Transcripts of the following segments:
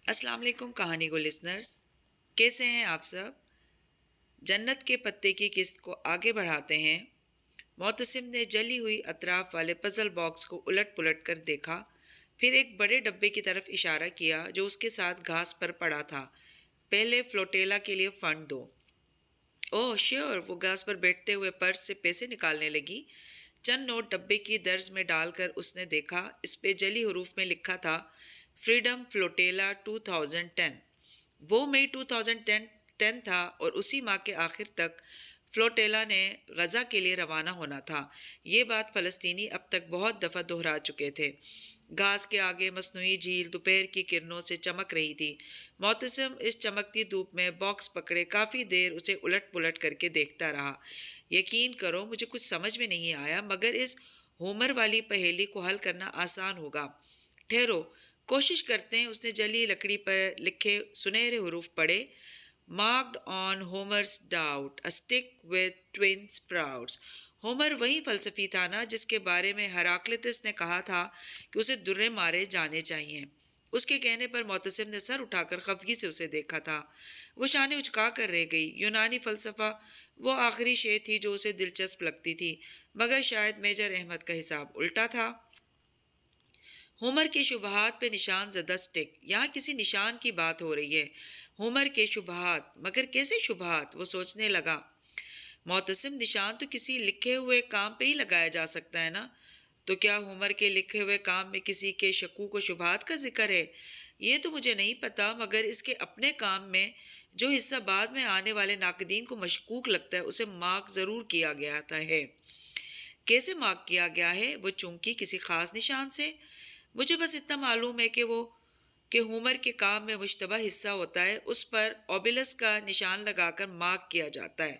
السلام علیکم کہانی کو لسنرز، کیسے ہیں آپ سب؟ جنت کے پتے کی قسط کو آگے بڑھاتے ہیں۔ معتصم نے جلی ہوئی اطراف والے پزل باکس کو الٹ پلٹ کر دیکھا، پھر ایک بڑے ڈبے کی طرف اشارہ کیا جو اس کے ساتھ گھاس پر پڑا تھا۔ پہلے فلوٹیلا کے لیے فنڈ دو۔ اوہ شیور، وہ گھاس پر بیٹھتے ہوئے پرس سے پیسے نکالنے لگی۔ چند نوٹ ڈبے کی درز میں ڈال کر اس نے دیکھا، اس پہ جلی حروف میں لکھا تھا فریڈم فلوٹیلا 2010۔ وہ مئی 2010 تھا اور اسی ماہ کے آخر تک فلوٹیلا نے غزہ کے لیے روانہ ہونا تھا۔ یہ بات فلسطینی اب تک بہت دفعہ دہرا چکے تھے۔ گھاس کے آگے مصنوعی جھیل دوپہر کی کرنوں سے چمک رہی تھی۔ معتصم اس چمکتی دھوپ میں باکس پکڑے کافی دیر اسے الٹ پلٹ کر کے دیکھتا رہا۔ یقین کرو مجھے کچھ سمجھ میں نہیں آیا، مگر اس ہومر والی پہیلی کو حل کرنا آسان ہوگا۔ ٹھہرو، کوشش کرتے ہیں۔ اس نے جلی لکڑی پر لکھے سنہرے حروف پڑھے۔ Marked on Homer's doubt a stick with twin sprouts۔ Homer وہی فلسفی تھا نا جس کے بارے میں ہراکلیتس نے کہا تھا کہ اسے درے مارے جانے چاہیے۔ اس کے کہنے پر معتصم نے سر اٹھا کر خفگی سے اسے دیکھا تھا۔ وہ شانے اچکا کر رہ گئی۔ یونانی فلسفہ وہ آخری شے تھی جو اسے دلچسپ لگتی تھی، مگر شاید میجر احمد کا حساب الٹا تھا۔ ہومر کے شبہات پہ نشان زدہ سٹک۔ یہاں کسی نشان کی بات ہو رہی ہے۔ ہومر کے شبہات، مگر کیسے شبہات؟ وہ سوچنے لگا۔ معتصم، نشان تو کسی لکھے ہوئے کام پہ ہی لگایا جا سکتا ہے نا؟ تو کیا ہومر کے لکھے ہوئے کام میں کسی کے شکوک و شبہات کا ذکر ہے؟ یہ تو مجھے نہیں پتا، مگر اس کے اپنے کام میں جو حصہ بعد میں آنے والے ناقدین کو مشکوک لگتا ہے اسے مارک ضرور کیا گیا ہے۔ کیسے مارک کیا گیا ہے؟ وہ چونکی کسی خاص نشان سے؟ مجھے بس اتنا معلوم ہے کہ ہومر کے کام میں مشتبہ حصہ ہوتا ہے، اس پر اوبلس کا نشان لگا کر مارک کیا جاتا ہے۔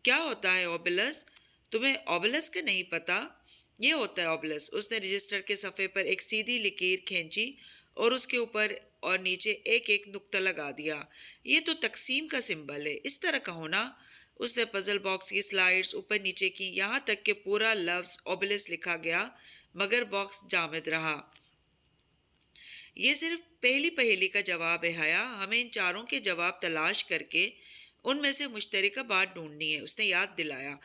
کیا ہوتا ہے اوبلس؟ تمہیں اوبلس کا نہیں پتا؟ یہ ہوتا ہے اوبلس۔ اس نے رجسٹر کے صفحے پر ایک سیدھی لکیر کھینچی اور اس کے اوپر اور نیچے ایک ایک نقطہ لگا دیا۔ یہ تو تقسیم کا سمبل ہے، اس طرح کا ہونا۔ اس نے پزل باکس کی سلائیڈز اوپر نیچے کی، یہاں تک کہ پورا لفظ اوبلس لکھا گیا، مگر باکس جامد رہا۔ یہ صرف پہلی پہیلی کا جواب ہے حیا، ہمیں ان چاروں کے جواب تلاش کر کے ان میں سے مشترکہ بات ڈھونڈنی ہے، اس نے یاد دلایا۔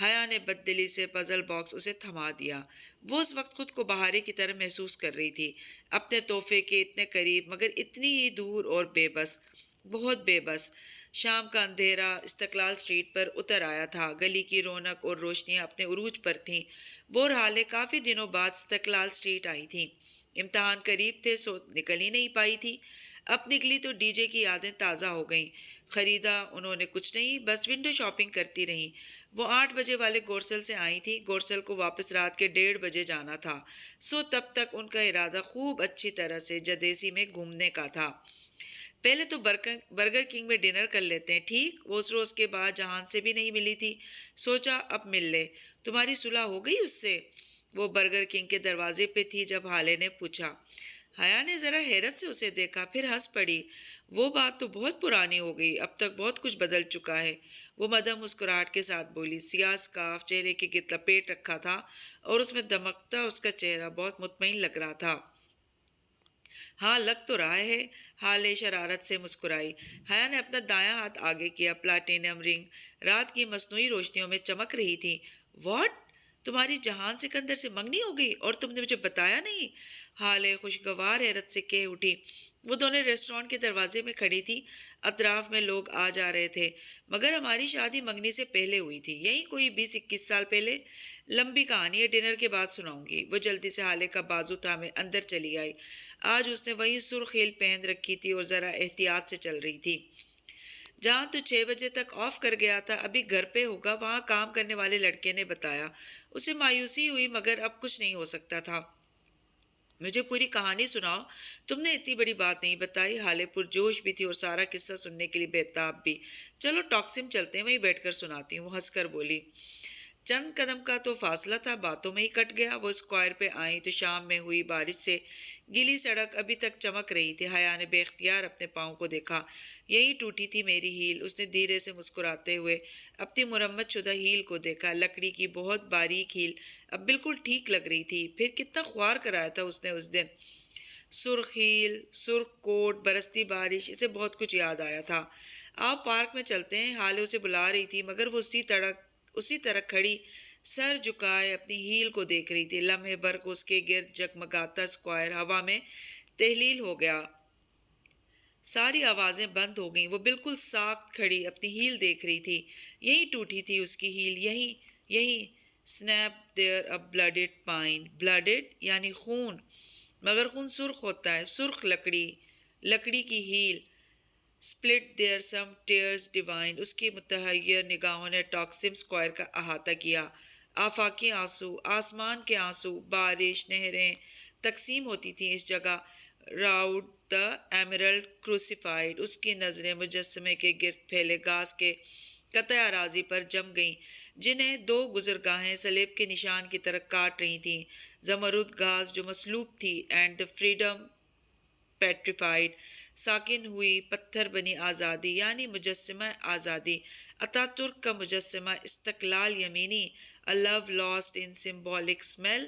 حیا نے بددلی سے پزل باکس اسے تھما دیا۔ وہ اس وقت خود کو بہارے کی طرح محسوس کر رہی تھی، اپنے تحفے کے اتنے قریب مگر اتنی ہی دور اور بے بس، بہت بے بس۔ شام کا اندھیرا استقلال اسٹریٹ پر اتر آیا تھا، گلی کی رونق اور روشنیاں اپنے عروج پر تھیں۔ وہ رحالیں کافی دنوں بعد استقلال اسٹریٹ آئی تھیں۔ امتحان قریب تھے سو نکل ہی نہیں پائی تھی۔ اب نکلی تو ڈی جے کی یادیں تازہ ہو گئیں۔ خریدا انہوں نے کچھ نہیں، بس ونڈو شاپنگ کرتی رہیں۔ وہ 8 بجے والے گورسل سے آئی تھی، گورسل کو واپس رات کے 1:30 بجے جانا تھا، سو تب تک ان کا ارادہ خوب اچھی طرح سے جدیسی میں گھومنے کا تھا۔ پہلے تو برگر کنگ میں ڈنر کر لیتے ہیں، ٹھیک؟ وہ اس روز کے بعد جہان سے بھی نہیں ملی تھی، سوچا اب مل لے۔ تمہاری صلح ہو گئی اس سے؟ وہ برگر کنگ کے دروازے پہ تھی جب حالے نے پوچھا۔ حیا نے ذرا حیرت سے اسے دیکھا، پھر ہنس پڑی۔ وہ بات تو بہت پرانی ہو گئی، اب تک بہت کچھ بدل چکا ہے۔ وہ مدھم مسکراہٹ کے ساتھ بولی۔ سیاہ سکارف چہرے کے گرد لپیٹ رکھا تھا اور اس میں دمکتا اس کا چہرہ بہت مطمئن لگ رہا تھا۔ ہاں لگ تو رہا ہے، حالے شرارت سے مسکرائی۔ حیا نے اپنا دایاں ہاتھ آگے کیا، پلاٹینم رنگ رات کی مصنوعی روشنیوں میں چمک رہی تھی۔ واٹ؟ تمہاری جہان سکندر سے منگنی ہو گئی اور تم نے مجھے بتایا نہیں؟ حالے خوشگوار حیرت سے کہہ اٹھی۔ وہ دونوں ریسٹورانٹ کے دروازے میں کھڑی تھی، اطراف میں لوگ آ جا رہے تھے۔ مگر ہماری شادی منگنی سے پہلے ہوئی تھی، یہی کوئی 20-21 سال پہلے۔ لمبی کہانی ہے، ڈنر کے بعد سناؤں گی۔ وہ جلدی سے حالے کا بازو تھامے اندر چلی آئی۔ آج اس نے وہی سرخ ہیل پہن رکھی تھی اور ذرا احتیاط سے چل رہی تھی۔ جہاں تو 6 بجے تک آف کر گیا تھا، ابھی گھر پہ ہوگا، وہاں کام کرنے والے لڑکے نے بتایا۔ اسے مایوسی ہوئی، مگر اب کچھ نہیں ہو سکتا تھا۔ مجھے پوری کہانی سناؤ، تم نے اتنی بڑی بات نہیں بتائی۔ حالے پرجوش بھی تھی اور سارا قصہ سننے کے لیے بےتاب بھی۔ چلو ٹاکسم چلتے ہیں، وہیں بیٹھ کر سناتی ہوں، ہنس کر بولی۔ چند قدم کا تو فاصلہ تھا، باتوں میں ہی کٹ گیا۔ وہ اسکوائر پہ آئیں تو شام میں ہوئی بارش سے گیلی سڑک ابھی تک چمک رہی تھی۔ حیا نے بے اختیار اپنے پاؤں کو دیکھا۔ یہی ٹوٹی تھی میری ہیل۔ اس نے دھیرے سے مسکراتے ہوئے اپنی مرمت شدہ ہیل کو دیکھا، لکڑی کی بہت باریک ہیل اب بالکل ٹھیک لگ رہی تھی۔ پھر کتنا خوار کرایا تھا اس نے اس دن۔ سرخ ہیل، سرخ کوٹ، برستی بارش، اسے بہت کچھ یاد آیا تھا۔ آپ پارک میں چلتے ہیں، ہالے اسے بلا رہی تھی مگر وہ اسی طرح کھڑی سر جھکائے اپنی ہیل کو دیکھ رہی تھی۔ لمحے بھر کو اس کے گرد جگمگاتا اسکوائر ہوا میں تحلیل ہو گیا۔ ساری آوازیں بند ہو گئیں۔ وہ بالکل ساکت کھڑی اپنی ہیل دیکھ رہی تھی۔ یہیں ٹوٹی تھی اس کی ہیل، یہیں snap there a blooded pine. Blooded یعنی خون، مگر خون سرخ ہوتا ہے، سرخ لکڑی کی heel. Split there some tears divine. اس کی متحیر نگاہوں نے ٹاکسم اسکوائر کا احاطہ کیا۔ آفاقی آنسو، آسمان کے آنسو، بارش، نہریں تقسیم ہوتی تھیں اس جگہ۔ راؤڈ دا ایمرلڈ کروسیفائڈ۔ اس کی نظریں مجسمے کے گرد پھیلے گھاس کے قطع اراضی پر جم گئیں جنہیں دو گزرگاہیں سلیب کے نشان کی طرح کاٹ رہی تھیں۔ زمرد گھاس جو مسلوب تھی، اینڈ دا فریڈم پیٹریفائڈ، ساکن ہوئی پتھر بنی آزادی، یعنی مجسمہ آزادی۔ اتا ترک کا مجسمہ استقلال یمینی، a love lost in symbolic smell،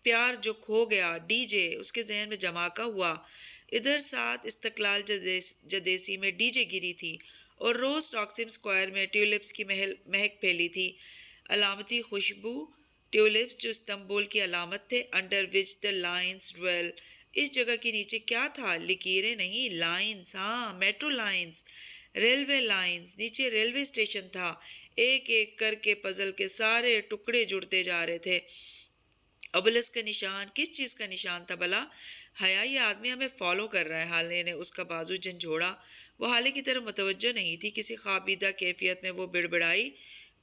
پیار جو کھو گیا، ڈی جے اس کے ذہن میں جماکا ہوا۔ ادھر ساتھ استقلال جدیسی میں ڈی جے گری تھی اور روز ٹاکسم اسکوائر میں ٹیولپس کی مہک پھیلی تھی، علامتی خوشبو ٹیولپس جو استنبول کی علامت تھے۔ Under which the lines dwell. اس جگہ کے نیچے کیا تھا؟ لکیریں نہیں، لائنز، ہاں میٹرو لائنز، ریلوے لائنز۔ نیچے ریلوے اسٹیشن تھا۔ ایک ایک کر کے پزل کے سارے ٹکڑے جڑتے جا رہے تھے۔ ابلس کا نشان، کس چیز کا نشان تھا بھلا؟ حیا، یہ آدمی ہمیں فالو کر رہا ہے۔ حالے نے اس کا بازو جھنجھوڑا۔ وہ حالے کی طرف متوجہ نہیں تھی۔ کسی خوابیدہ کیفیت میں وہ بڑبڑائی،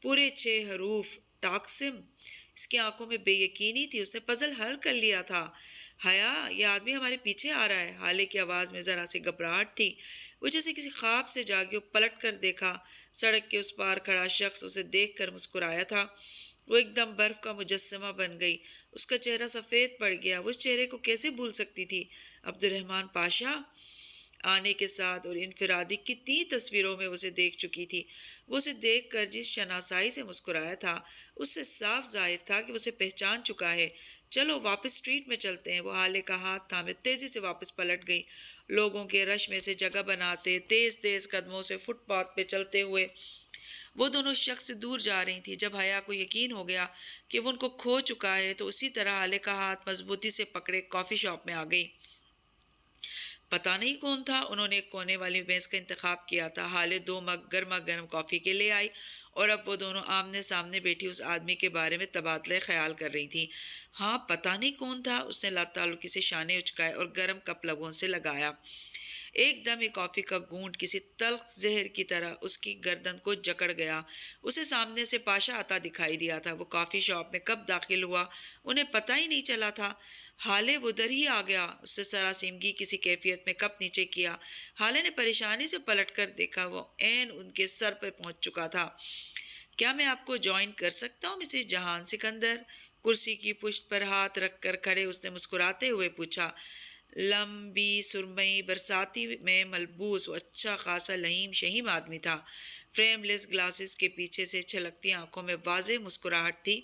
پورے 6 حروف، ٹاکسم۔ اس کی آنکھوں میں بے یقینی تھی۔ اس نے پزل حل کر لیا تھا۔ حیا، یہ آدمی ہمارے پیچھے آ رہا ہے۔ حالے کی آواز میں ذرا سی گھبراہٹ تھی۔ وہ جیسے کسی خواب سے جاگی، پلٹ کر دیکھا۔ سڑک کے اس پار کھڑا شخص اسے دیکھ کر مسکرایا تھا۔ وہ ایک دم برف کا مجسمہ بن گئی۔ اس کا چہرہ سفید پڑ گیا۔ وہ اس چہرے کو کیسے بھول سکتی تھی؟ عبد الرحمن پاشا آنے کے ساتھ اور انفرادی کتنی تصویروں میں اسے دیکھ چکی تھی۔ وہ اسے دیکھ کر جس شناسائی سے مسکرایا تھا، اس سے صاف ظاہر تھا کہ وہ اسے پہچان چکا ہے۔ چلو واپس اسٹریٹ میں چلتے ہیں۔ وہ حالے کا ہاتھ تھامے تیزی سے واپس پلٹ گئی، لوگوں کے رش میں سے جگہ بناتے، تیز تیز قدموں سے فٹ پاتھ پہ چلتے ہوئے۔ وہ دونوں شخص سے دور جا رہی تھی۔ جب حیا کو یقین ہو گیا کہ وہ ان کو کھو چکا ہے تو اسی طرح حالے کا ہاتھ مضبوطی سے پکڑے کافی شاپ میں آ گئی۔ پتہ نہیں کون تھا، انہوں نے ایک کونے والی میز کا انتخاب کیا تھا۔ حالے 2 مگ گرما گرم کافی کے لے آئی اور اب وہ دونوں آمنے سامنے بیٹھی اس آدمی کے بارے میں تبادلہ خیال کر رہی تھی۔ ہاں، پتہ نہیں کون تھا، اس نے لاتعلقی سے شانے اچکائے اور گرم کپ لبوں سے لگایا۔ ایک دم ہی کافی کا گھونٹ کسی تلخ زہر کی طرح اس کی گردن کو جکڑ گیا۔ اسے سامنے سے پاشا آتا دکھائی دیا تھا۔ وہ کافی شاپ میں کب داخل ہوا انہیں پتہ ہی نہیں چلا تھا۔ حالے وہ ادھر ہی آ گیا۔ اس نے سراسیمگی کسی کیفیت میں کپ نیچے کیا۔ حالے نے پریشانی سے پلٹ کر دیکھا، وہ عین ان کے سر پہ پہنچ چکا تھا۔ کیا میں آپ کو جوائن کر سکتا ہوں مسز جہان سکندر؟ کرسی کی پشت پر ہاتھ رکھ کر کھڑے اس نے مسکراتے ہوئے پوچھا۔ لمبی سرمئی برساتی میں ملبوس وہ اچھا خاصا لہیم شہیم آدمی تھا۔ فریم لیس گلاسز کے پیچھے سے چھلکتی آنکھوں میں واضح مسکراہٹ تھی۔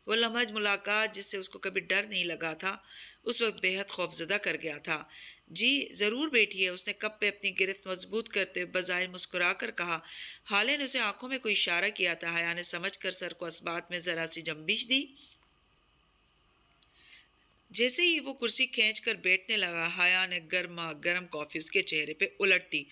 وہ لمحہ ملاقات جس سے اس کو کبھی ڈر نہیں لگا تھا، اس وقت بے حد خوفزدہ کر گیا تھا۔ جی ضرور بیٹھیے، اس نے کپ پہ اپنی گرفت مضبوط کرتے ہوئے بظاہر مسکرا کر کہا۔ حالے نے اسے آنکھوں میں کوئی اشارہ کیا تھا۔ حیا نے سمجھ کر سر کو اسبات میں ذرا سی جنبش دی۔ جیسے ہی وہ کرسی کھینچ کر بیٹھنے لگا، حیا نے گرما گرم کافی اس کے چہرے پہ الٹ دی۔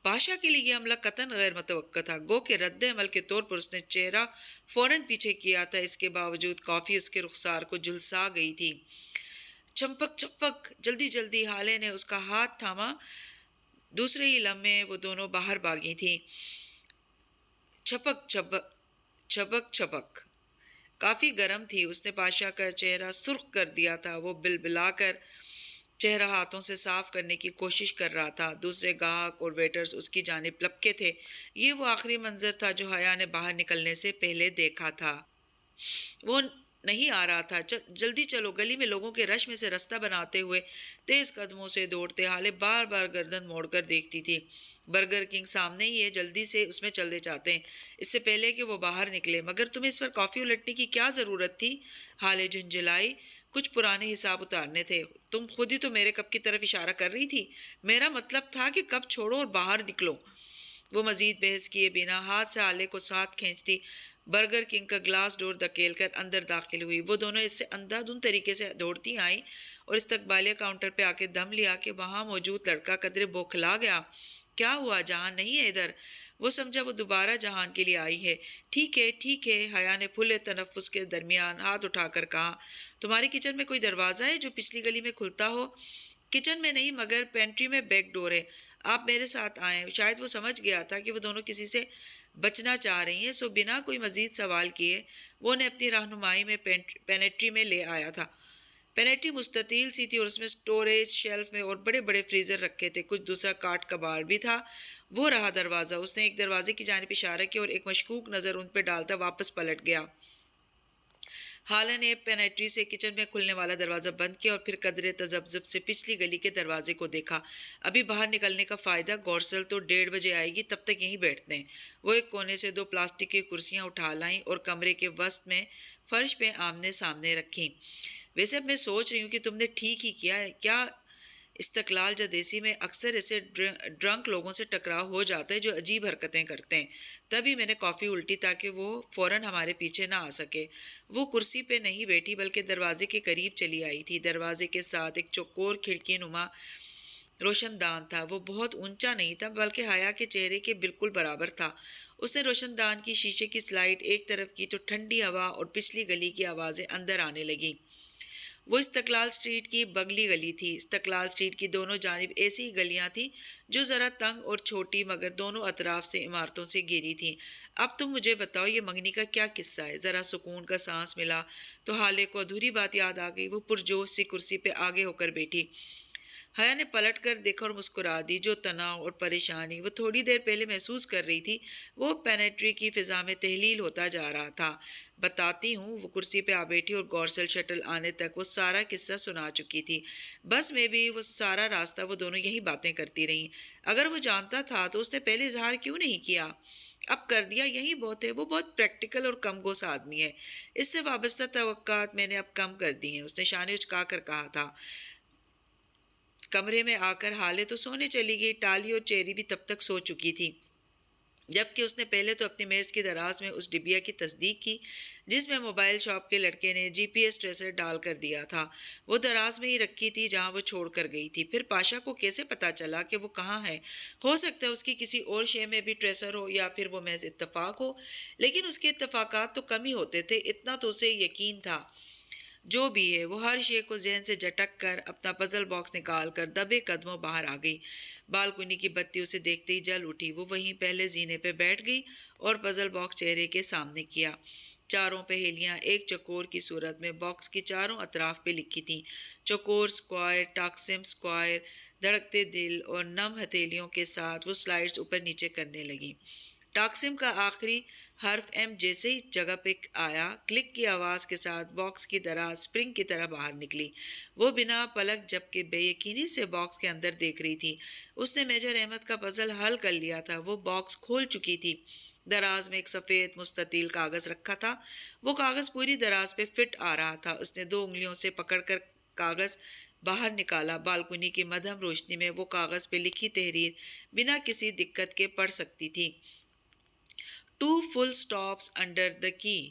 پاشا کے لیے یہ حملہ قطعاً غیر متوقع تھا، گو کہ رد عمل کے طور پر اس نے چہرہ فوراً پیچھے کیا تھا۔ اس کے باوجود کافی اس کے رخسار کو جھلسا گئی تھی۔ چھمپک چھپک، جلدی جلدی، حالے نے اس کا ہاتھ تھاما۔ دوسرے ہی لمحے وہ دونوں باہر بھاگی تھیں۔ چھپک چھپک چھپک چھپک، کافی گرم تھی۔ اس نے پاشا کا چہرہ سرخ کر دیا تھا۔ وہ بلبلا کر چہرہ ہاتھوں سے صاف کرنے کی کوشش کر رہا تھا۔ دوسرے گاہک اور ویٹرز اس کی جانب لپکے تھے۔ یہ وہ آخری منظر تھا جو حیا نے باہر نکلنے سے پہلے دیکھا تھا۔ وہ نہیں آ رہا تھا۔ جلدی چلو، گلی میں لوگوں کے رش میں سے رستہ بناتے ہوئے تیز قدموں سے دوڑتے حالے بار بار گردن موڑ کر دیکھتی تھی۔ برگر کنگ سامنے ہی ہے، جلدی سے اس میں چلنے چاہتے ہیں اس سے پہلے کہ وہ باہر نکلے۔ مگر تمہیں اس پر کافی الٹنے کی کیا ضرورت تھی؟ حالے جھنجھلائی۔ کچھ پرانے حساب اتارنے تھے۔ تم خود ہی تو میرے کپ کی طرف اشارہ کر رہی تھی، میرا مطلب تھا کہ کپ چھوڑو اور باہر نکلو۔ وہ مزید بحث کیے بنا ہاتھ سے آلے کو ساتھ کھینچتی برگر کنگ کا گلاس ڈور دھکیل کر اندر داخل ہوئی۔ وہ دونوں اس سے اندھا دھند طریقے سے دوڑتی آئیں اور استقبالیہ کاؤنٹر پہ آ کے دم لیا کہ وہاں موجود لڑکا قدرے بوکھلا گیا۔ کیا ہوا؟ جہان نہیں ہے ادھر؟ وہ سمجھا وہ دوبارہ جہان کے لیے آئی ہے۔ ٹھیک ہے ٹھیک ہے، حیا نے پھلے تنفس کے درمیان ہاتھ اٹھا کر کہا۔ تمہاری کچن میں کوئی دروازہ ہے جو پچھلی گلی میں کھلتا ہو؟ کچن میں نہیں، مگر پینٹری میں بیک ڈور ہے۔ آپ میرے ساتھ آئیں۔ شاید وہ سمجھ گیا تھا کہ وہ دونوں کسی سے بچنا چاہ رہی ہیں، سو بنا کوئی مزید سوال کیے وہ انہیں اپنی رہنمائی میں پینٹری میں لے آیا تھا۔ پینٹری مستطیل سی تھی اور اس میں سٹوریج شیلف میں اور بڑے بڑے فریزر رکھے تھے، کچھ دوسرا کاٹ کباڑ بھی تھا۔ وہ رہا دروازہ۔ اس نے ایک دروازے کی جانب اشارہ کیا اور ایک مشکوک نظر ان پہ ڈالتا واپس پلٹ گیا۔ حالا نے پینٹری سے کچن میں کھلنے والا دروازہ بند کیا اور پھر قدرے تذبذب سے پچھلی گلی کے دروازے کو دیکھا۔ ابھی باہر نکلنے کا فائدہ، گورسل تو 1:30 بجے آئے گی، تب تک یہیں بیٹھتے ہیں۔ وہ ایک کونے سے 2 پلاسٹک کی کرسیاں اٹھا لائیں اور کمرے کے وسط میں فرش پہ آمنے سامنے رکھیں۔ ویسے اب میں سوچ رہی ہوں کہ تم نے ٹھیک ہی کیا ہے۔ کیا استقلال جدیسی میں اکثر ایسے ڈرنک لوگوں سے ٹکراؤ ہو جاتا ہے جو عجیب حرکتیں کرتے ہیں۔ تبھی میں نے کافی الٹی تاکہ وہ فوراً ہمارے پیچھے نہ آ سکے۔ وہ کرسی پہ نہیں بیٹھی بلکہ دروازے کے قریب چلی آئی تھی۔ دروازے کے ساتھ ایک چوکور کھڑکی نما روشن دان تھا۔ وہ بہت اونچا نہیں تھا بلکہ حیا کے چہرے کے بالکل برابر تھا۔ اس نے روشن دان کی شیشے کی سلائڈ ایک طرف کی تو ٹھنڈی ہوا اور پچھلی گلی کی آوازیں اندر آنے لگیں۔ وہ استقلال اسٹریٹ کی بغلی گلی تھی۔ استقلال اسٹریٹ کی دونوں جانب ایسی ہی گلیاں تھیں جو ذرا تنگ اور چھوٹی مگر دونوں اطراف سے عمارتوں سے گھری تھیں۔ اب تم مجھے بتاؤ یہ منگنی کا کیا قصہ ہے؟ ذرا سکون کا سانس ملا تو حالے کو ادھوری بات یاد آ گئی۔ وہ پرجوش سی کرسی پہ آگے ہو کر بیٹھی۔ حیا نے پلٹ کر دیکھا اور مسکرا دی۔ جو تناؤ اور پریشانی وہ تھوڑی دیر پہلے محسوس کر رہی تھی وہ پینٹری کی فضا میں تحلیل ہوتا جا رہا تھا۔ بتاتی ہوں۔ وہ کرسی پہ آ بیٹھی اور گورسل شٹل آنے تک وہ سارا قصہ سنا چکی تھی۔ بس میں بھی وہ سارا راستہ وہ دونوں یہی باتیں کرتی رہیں۔ اگر وہ جانتا تھا تو اس نے پہلے اظہار کیوں نہیں کیا؟ اب کر دیا یہی بہت ہے۔ وہ بہت پریکٹیکل اور کم گوش آدمی ہے۔ اس سے وابستہ توقعات میں نے اب کم کر دی ہیں۔ اس نے شانے اچکا کر کہا تھا۔ کمرے میں آ کر حالے تو سونے چلی گئی۔ ٹالی اور چیری بھی تب تک سو چکی تھی، جبکہ اس نے پہلے تو اپنی میز کی دراز میں اس ڈبیا کی تصدیق کی جس میں موبائل شاپ کے لڑکے نے GPS ٹریسر ڈال کر دیا تھا۔ وہ دراز میں ہی رکھی تھی جہاں وہ چھوڑ کر گئی تھی۔ پھر پاشا کو کیسے پتا چلا کہ وہ کہاں ہے؟ ہو سکتا ہے اس کی کسی اور شے میں بھی ٹریسر ہو یا پھر وہ محض اتفاق ہو، لیکن اس کے اتفاقات تو کم ہی ہوتے تھے، اتنا تو اسے یقین تھا۔ جو بھی ہے، وہ ہر شے کو ذہن سے جھٹک کر اپنا پزل باکس نکال کر دبے قدموں باہر آ گئی۔ بالکنی کی بتی اسے دیکھتے ہی جل اٹھی۔ وہ وہیں پہلے زینے پہ بیٹھ گئی اور پزل باکس چہرے کے سامنے کیا۔ چاروں پہیلیاں ایک چوکور کی صورت میں باکس کی چاروں اطراف پہ لکھی تھیں۔ چوکور، اسکوائر، ٹاکسم، اسکوائر۔ دھڑکتے دل اور نم ہتھیلیوں کے ساتھ وہ سلائڈز اوپر نیچے کرنے لگیں۔ ٹاکسم کا آخری حرف ایم جیسے ہی جگہ پہ آیا، کلک کی آواز کے ساتھ باکس کی دراز سپرنگ کی طرح باہر نکلی۔ وہ بنا پلک جھپکے بے یقینی سے باکس کے اندر دیکھ رہی تھی۔ اس نے میجر احمد کا پزل حل کر لیا تھا۔ وہ باکس کھول چکی تھی۔ دراز میں ایک سفید مستطیل کاغذ رکھا تھا۔ وہ کاغذ پوری دراز پہ فٹ آ رہا تھا۔ اس نے 2 انگلیوں سے پکڑ کر کاغذ باہر نکالا۔ بالکنی کی مدھم روشنی میں وہ کاغذ پہ لکھی تحریر بنا کسی دقت کے پڑھ سکتی تھی۔ 2 full stops under the key۔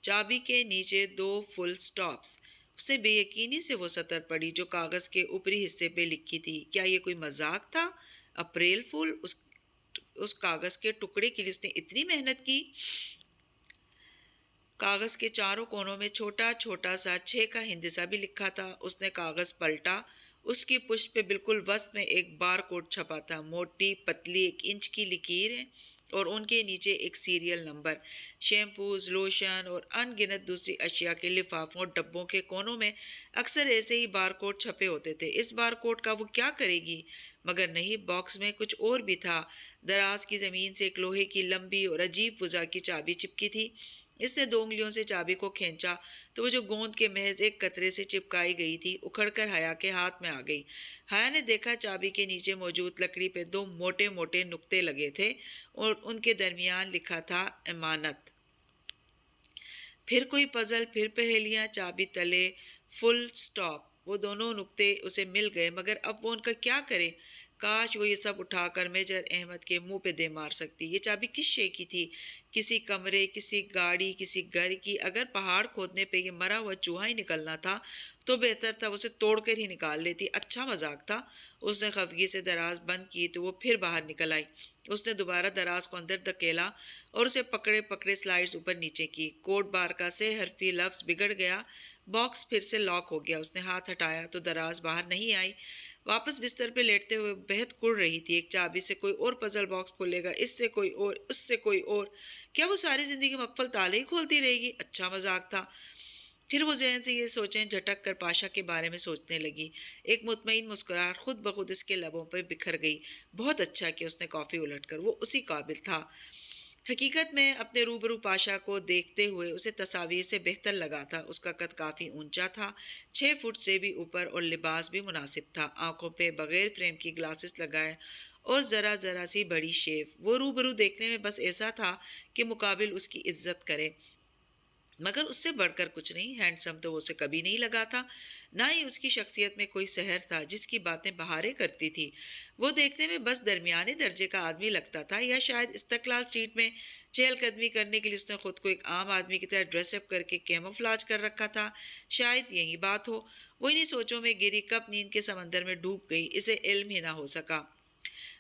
چابی کے نیچے 2 full stops۔ اس نے بے یقینی سے وہ سطر پڑھی جو کاغذ کے اوپری حصے پہ لکھی تھی۔ کیا یہ کوئی مذاق تھا؟ اپریل فول! اس کاغذ کے ٹکڑے کے لیے اس نے اتنی محنت کی۔ کاغذ کے چاروں کونوں میں چھوٹا چھوٹا سا 6 کا ہندسہ بھی لکھا تھا۔ اس نے کاغذ پلٹا۔ اس کی پشت پہ بالکل وسط میں ایک بار کوڈ چھپا تھا، موٹی پتلی 1 انچ کی لکیریں اور ان کے نیچے ایک سیریل نمبر۔ شیمپوز، لوشن اور ان گنت دوسری اشیاء کے لفافوں اور ڈبوں کے کونوں میں اکثر ایسے ہی بار کوڈ چھپے ہوتے تھے۔ اس بار کوڈ کا وہ کیا کرے گی؟ مگر نہیں، باکس میں کچھ اور بھی تھا۔ دراز کی زمین سے ایک لوہے کی لمبی اور عجیب وضع کی چابی چپکی تھی۔ اس نے 2 انگلیوں سے چابی کو کھینچا تو وہ جو گوند کے محض ایک قطرے سے چپکائی گئی تھی اکھڑ کر حیا کے ہاتھ میں آ گئی۔ حیا نے دیکھا چابی کے نیچے موجود لکڑی پہ 2 موٹے موٹے نقطے لگے تھے اور ان کے درمیان لکھا تھا امانت۔ پھر کوئی پزل، پھر پہیلیاں۔ چابی تلے فل اسٹاپ۔ وہ دونوں نقطے اسے مل گئے، مگر اب وہ ان کا کیا کرے؟ کاش وہ یہ سب اٹھا کر میجر احمد کے منہ پہ دے مار سکتی۔ یہ چابی کس شے کی تھی؟ کسی کمرے، کسی گاڑی، کسی گھر کی؟ اگر پہاڑ کھودنے پہ یہ مرا ہوا چوہا ہی نکلنا تھا تو بہتر تھا اسے توڑ کر ہی نکال لیتی۔ اچھا مذاق تھا۔ اس نے خفگی سے دراز بند کی تو وہ پھر باہر نکل آئی۔ اس نے دوبارہ دراز کو اندر دھکیلا اور اسے پکڑے پکڑے سلائڈز اوپر نیچے کی۔ کوٹ بارکا سے حرفی لفظ بگڑ گیا۔ باکس پھر سے لاک ہو گیا۔ اس نے ہاتھ ہٹایا تو دراز باہر نہیں آئی۔ واپس بستر پہ لیٹتے ہوئے بہت کڑ رہی تھی۔ ایک چابی سے کوئی اور پزل باکس کھلے گا، اس سے کوئی اور، اس سے کوئی اور۔ کیا وہ ساری زندگی مقفل تالے ہی کھولتی رہے گی؟ اچھا مذاق تھا۔ پھر وہ ذہن سے یہ سوچیں جھٹک کر پاشا کے بارے میں سوچنے لگی۔ ایک مطمئن مسکراہٹ خود بخود اس کے لبوں پہ بکھر گئی۔ بہت اچھا کہ اس نے کافی الٹ کر، وہ اسی قابل تھا۔ حقیقت میں اپنے روبرو پاشا کو دیکھتے ہوئے اسے تصاویر سے بہتر لگا تھا۔ اس کا قد کافی اونچا تھا، 6 فٹ سے بھی اوپر، اور لباس بھی مناسب تھا۔ آنکھوں پہ بغیر فریم کی گلاسز لگائے اور ذرا ذرا سی بڑی شیو۔ وہ روبرو دیکھنے میں بس ایسا تھا کہ مقابل اس کی عزت کرے، مگر اس سے بڑھ کر کچھ نہیں۔ ہینڈسم تو وہ اسے کبھی نہیں لگا تھا، نہ ہی اس کی شخصیت میں کوئی سحر تھا جس کی باتیں بہاریں کرتی تھی۔ وہ دیکھنے میں بس درمیانے درجے کا آدمی لگتا تھا، یا شاید استقلال اسٹریٹ میں چہل قدمی کرنے کے لیے اس نے خود کو ایک عام آدمی کی طرح ڈریس اپ کر کے کیموفلاج کر رکھا تھا۔ شاید یہی بات ہو۔ وہ انہی سوچوں میں گری، کب نیند کے سمندر میں ڈوب گئی، اسے علم ہی نہ ہو سکا۔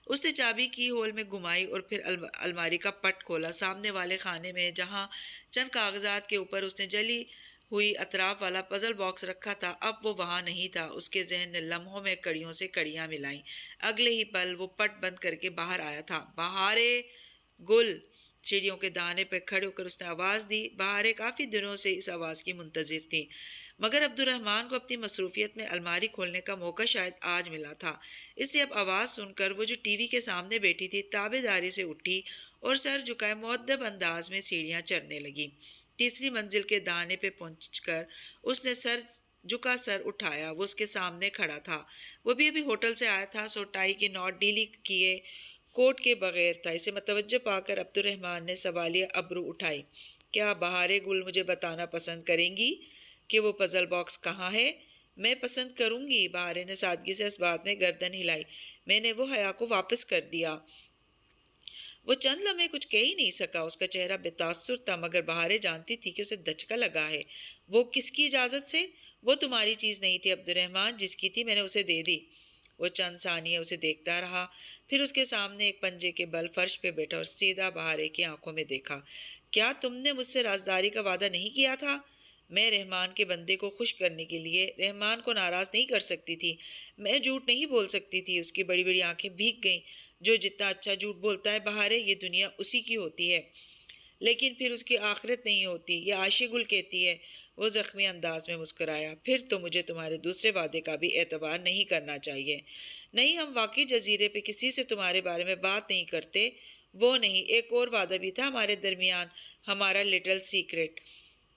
اس نے چابی کی ہول میں گھمائی اور پھر الماری کا پٹ کھولا۔ سامنے والے خانے میں جہاں چند کاغذات کے اوپر اس نے جلی ہوئی اطراف والا پزل باکس رکھا تھا، اب وہ وہاں نہیں تھا۔ اس کے ذہن نے لمحوں میں کڑیوں سے کڑیاں ملائیں۔ اگلے ہی پل وہ پٹ بند کر کے باہر آیا تھا۔ بہارے گل! چڑیوں کے دانے پہ کھڑے ہو کر اس نے آواز دی۔ بہارے کافی دنوں سے اس آواز کی منتظر تھی، مگر عبد الرحمن کو اپنی مصروفیت میں الماری کھولنے کا موقع شاید آج ملا تھا، اس لیے اب آواز سن کر وہ جو ٹی وی کے سامنے بیٹھی تھی تابع داری سے اٹھی اور سر جھکائے مؤدب انداز میں سیڑھیاں چڑھنے لگی۔ تیسری منزل کے دہانے پہ پہنچ کر اس نے جھکا سر اٹھایا۔ وہ اس کے سامنے کھڑا تھا۔ وہ بھی ابھی ہوٹل سے آیا تھا، سو ٹائی کی نوٹ ڈھیلی کیے کوٹ کے بغیر تھا۔ اسے متوجہ پا کر عبد الرحمن نے سوالیہ ابرو اٹھائی۔ کیا بہارے گل مجھے بتانا پسند کریں گی کہ وہ پزل باکس کہاں ہے؟ میں پسند کروں گی، بہارے نے سادگی سے اس بات میں گردن ہلائی۔ میں نے وہ حیا کو واپس کر دیا۔ وہ چند لمحے کچھ کہہ ہی نہیں سکا۔ اس کا چہرہ بے تاثر تھا، مگر بہارے جانتی تھی کہ اسے دھچکا لگا ہے۔ وہ کس کی اجازت سے؟ وہ تمہاری چیز نہیں تھی عبد الرحمن، جس کی تھی میں نے اسے دے دی۔ وہ چند ثانیے اسے دیکھتا رہا، پھر اس کے سامنے ایک پنجے کے بل فرش پہ بیٹھا اور سیدھا بہارے کی آنکھوں میں دیکھا۔ کیا تم نے مجھ سے رازداری کا وعدہ نہیں کیا تھا؟ میں رحمان کے بندے کو خوش کرنے کے لیے رحمان کو ناراض نہیں کر سکتی تھی۔ میں جھوٹ نہیں بول سکتی تھی۔ اس کی بڑی بڑی آنکھیں بھیگ گئیں۔ جو جتنا اچھا جھوٹ بولتا ہے بہارے، یہ دنیا اسی کی ہوتی ہے، لیکن پھر اس کی آخرت نہیں ہوتی، یہ عائشہ گل کہتی ہے۔ وہ زخمی انداز میں مسکرایا۔ پھر تو مجھے تمہارے دوسرے وعدے کا بھی اعتبار نہیں کرنا چاہیے۔ نہیں، ہم واقعی جزیرے پہ کسی سے تمہارے بارے میں بات نہیں کرتے۔ وہ نہیں، ایک اور وعدہ بھی تھا ہمارے درمیان، ہمارا لٹل سیکرٹ۔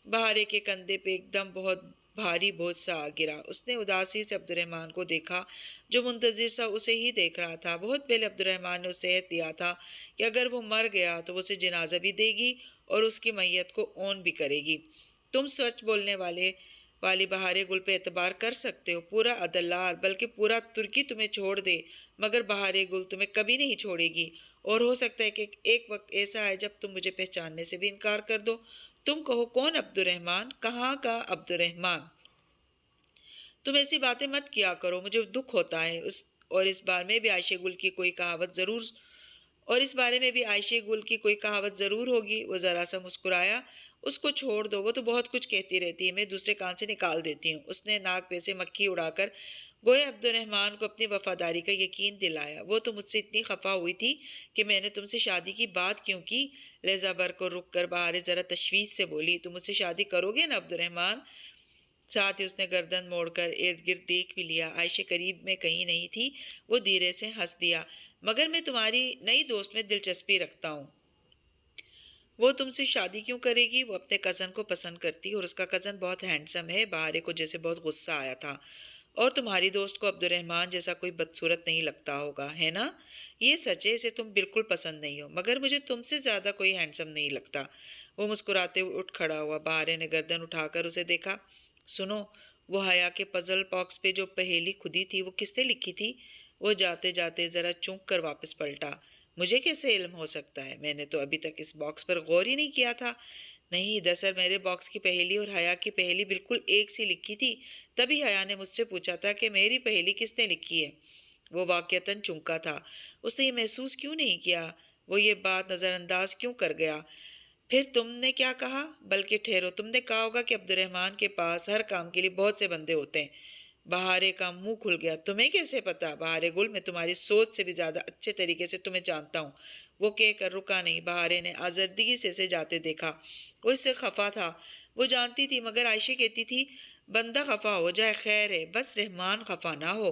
بہارے کے کندھے پہ ایک دم بہت بھاری بوجھ سا آ گرا۔ اس نے اداسی سے عبد الرحمن کو دیکھا جو منتظر سا اسے ہی دیکھ رہا تھا۔ بہت پہلے عبد الرحمن نے اسے عہد دیا تھا کہ اگر وہ مر گیا تو وہ اسے جنازہ بھی دے گی اور اس کی میت کو اون بھی کرے گی۔ تم سچ بولنے والی بہارے گل پہ اعتبار کر سکتے ہو۔ پورا عدلار بلکہ پورا ترکی تمہیں چھوڑ دے، مگر بہارے گل تمہیں کبھی نہیں چھوڑے گی۔ اور ہو سکتا ہے کہ ایک وقت ایسا ہے جب تم مجھے پہچاننے سے بھی انکار کر دو۔ تم کہو کون عبد الرحمن؟ کہاں کا عبد الرحمن؟ تم ایسی باتیں مت کیا کرو، مجھے دکھ ہوتا ہے۔ اور اس بارے میں بھی عائشہ گل کی کوئی کہاوت ضرور ہوگی۔ وہ ذرا سا مسکرایا۔ اس کو چھوڑ دو، وہ تو بہت کچھ کہتی رہتی ہے، میں دوسرے کان سے نکال دیتی ہوں۔ اس نے ناک پہ سے مکھی اڑا کر گویا عبد الرحمن کو اپنی وفاداری کا یقین دلایا۔ وہ تو مجھ سے اتنی خفا ہوئی تھی کہ میں نے تم سے شادی کی بات کیوں کی؟ لہذا بر کو رک کر بہارے ذرا تشویش سے بولی، تم مجھ سے شادی کرو گے نا عبد الرحمن؟ ساتھ ہی اس نے گردن موڑ کر ارد گرد دیکھ بھی لیا۔ عائشہ قریب میں کہیں نہیں تھی۔ وہ دھیرے سے ہنس دیا۔ مگر میں تمہاری نئی دوست میں دلچسپی رکھتا ہوں۔ وہ تم سے شادی کیوں کرے گی؟ وہ اپنے کزن کو پسند کرتی اور اس کا کزن بہت ہینڈسم ہے۔ بہارے کو جیسے بہت غصہ آیا تھا۔ اور تمہاری دوست کو عبد الرحمن جیسا کوئی بدصورت نہیں لگتا ہوگا، ہے نا؟ یہ سچ ہے، اسے تم بالکل پسند نہیں ہو، مگر مجھے تم سے زیادہ کوئی ہینڈسم نہیں لگتا۔ وہ مسکراتے ہوئے اٹھ کھڑا ہوا۔ بہارے نے گردن اٹھا کر اسے دیکھا۔ سنو، وہ حیا کے پزل باکس پہ جو پہیلی کھدی تھی وہ کس نے لکھی تھی؟ وہ جاتے جاتے ذرا چونک کر واپس پلٹا۔ مجھے کیسے علم ہو سکتا ہے؟ میں نے تو ابھی تک اس باکس پر غور ہی نہیں کیا تھا۔ نہیں، دراصل میرے باکس کی پہیلی اور حیا کی پہیلی بالکل ایک سی لکھی تھی۔ تبھی حیا نے مجھ سے پوچھا تھا کہ میری پہیلی کس نے لکھی ہے۔ وہ واقعتاً چونکا تھا۔ اس نے یہ محسوس کیوں نہیں کیا؟ وہ یہ بات نظر انداز کیوں کر گیا؟ پھر تم نے کیا کہا؟ بلکہ ٹھہرو، تم نے کہا ہوگا کہ عبد الرحمن کے پاس ہر کام کے لیے بہت سے بندے ہوتے ہیں۔ بہارے کا منہ کھل گیا۔ تمہیں کیسے پتا؟ بہارے گل، میں تمہاری سوچ سے بھی زیادہ اچھے طریقے سے تمہیں جانتا ہوں۔ وہ کہہ کر رکا نہیں۔ بہارے نے آزردگی سے اسے جاتے دیکھا۔ وہ اس سے خفا تھا، وہ جانتی تھی، مگر عائشہ کہتی تھی بندہ خفا ہو جائے خیر ہے، بس رحمان خفا نہ ہو۔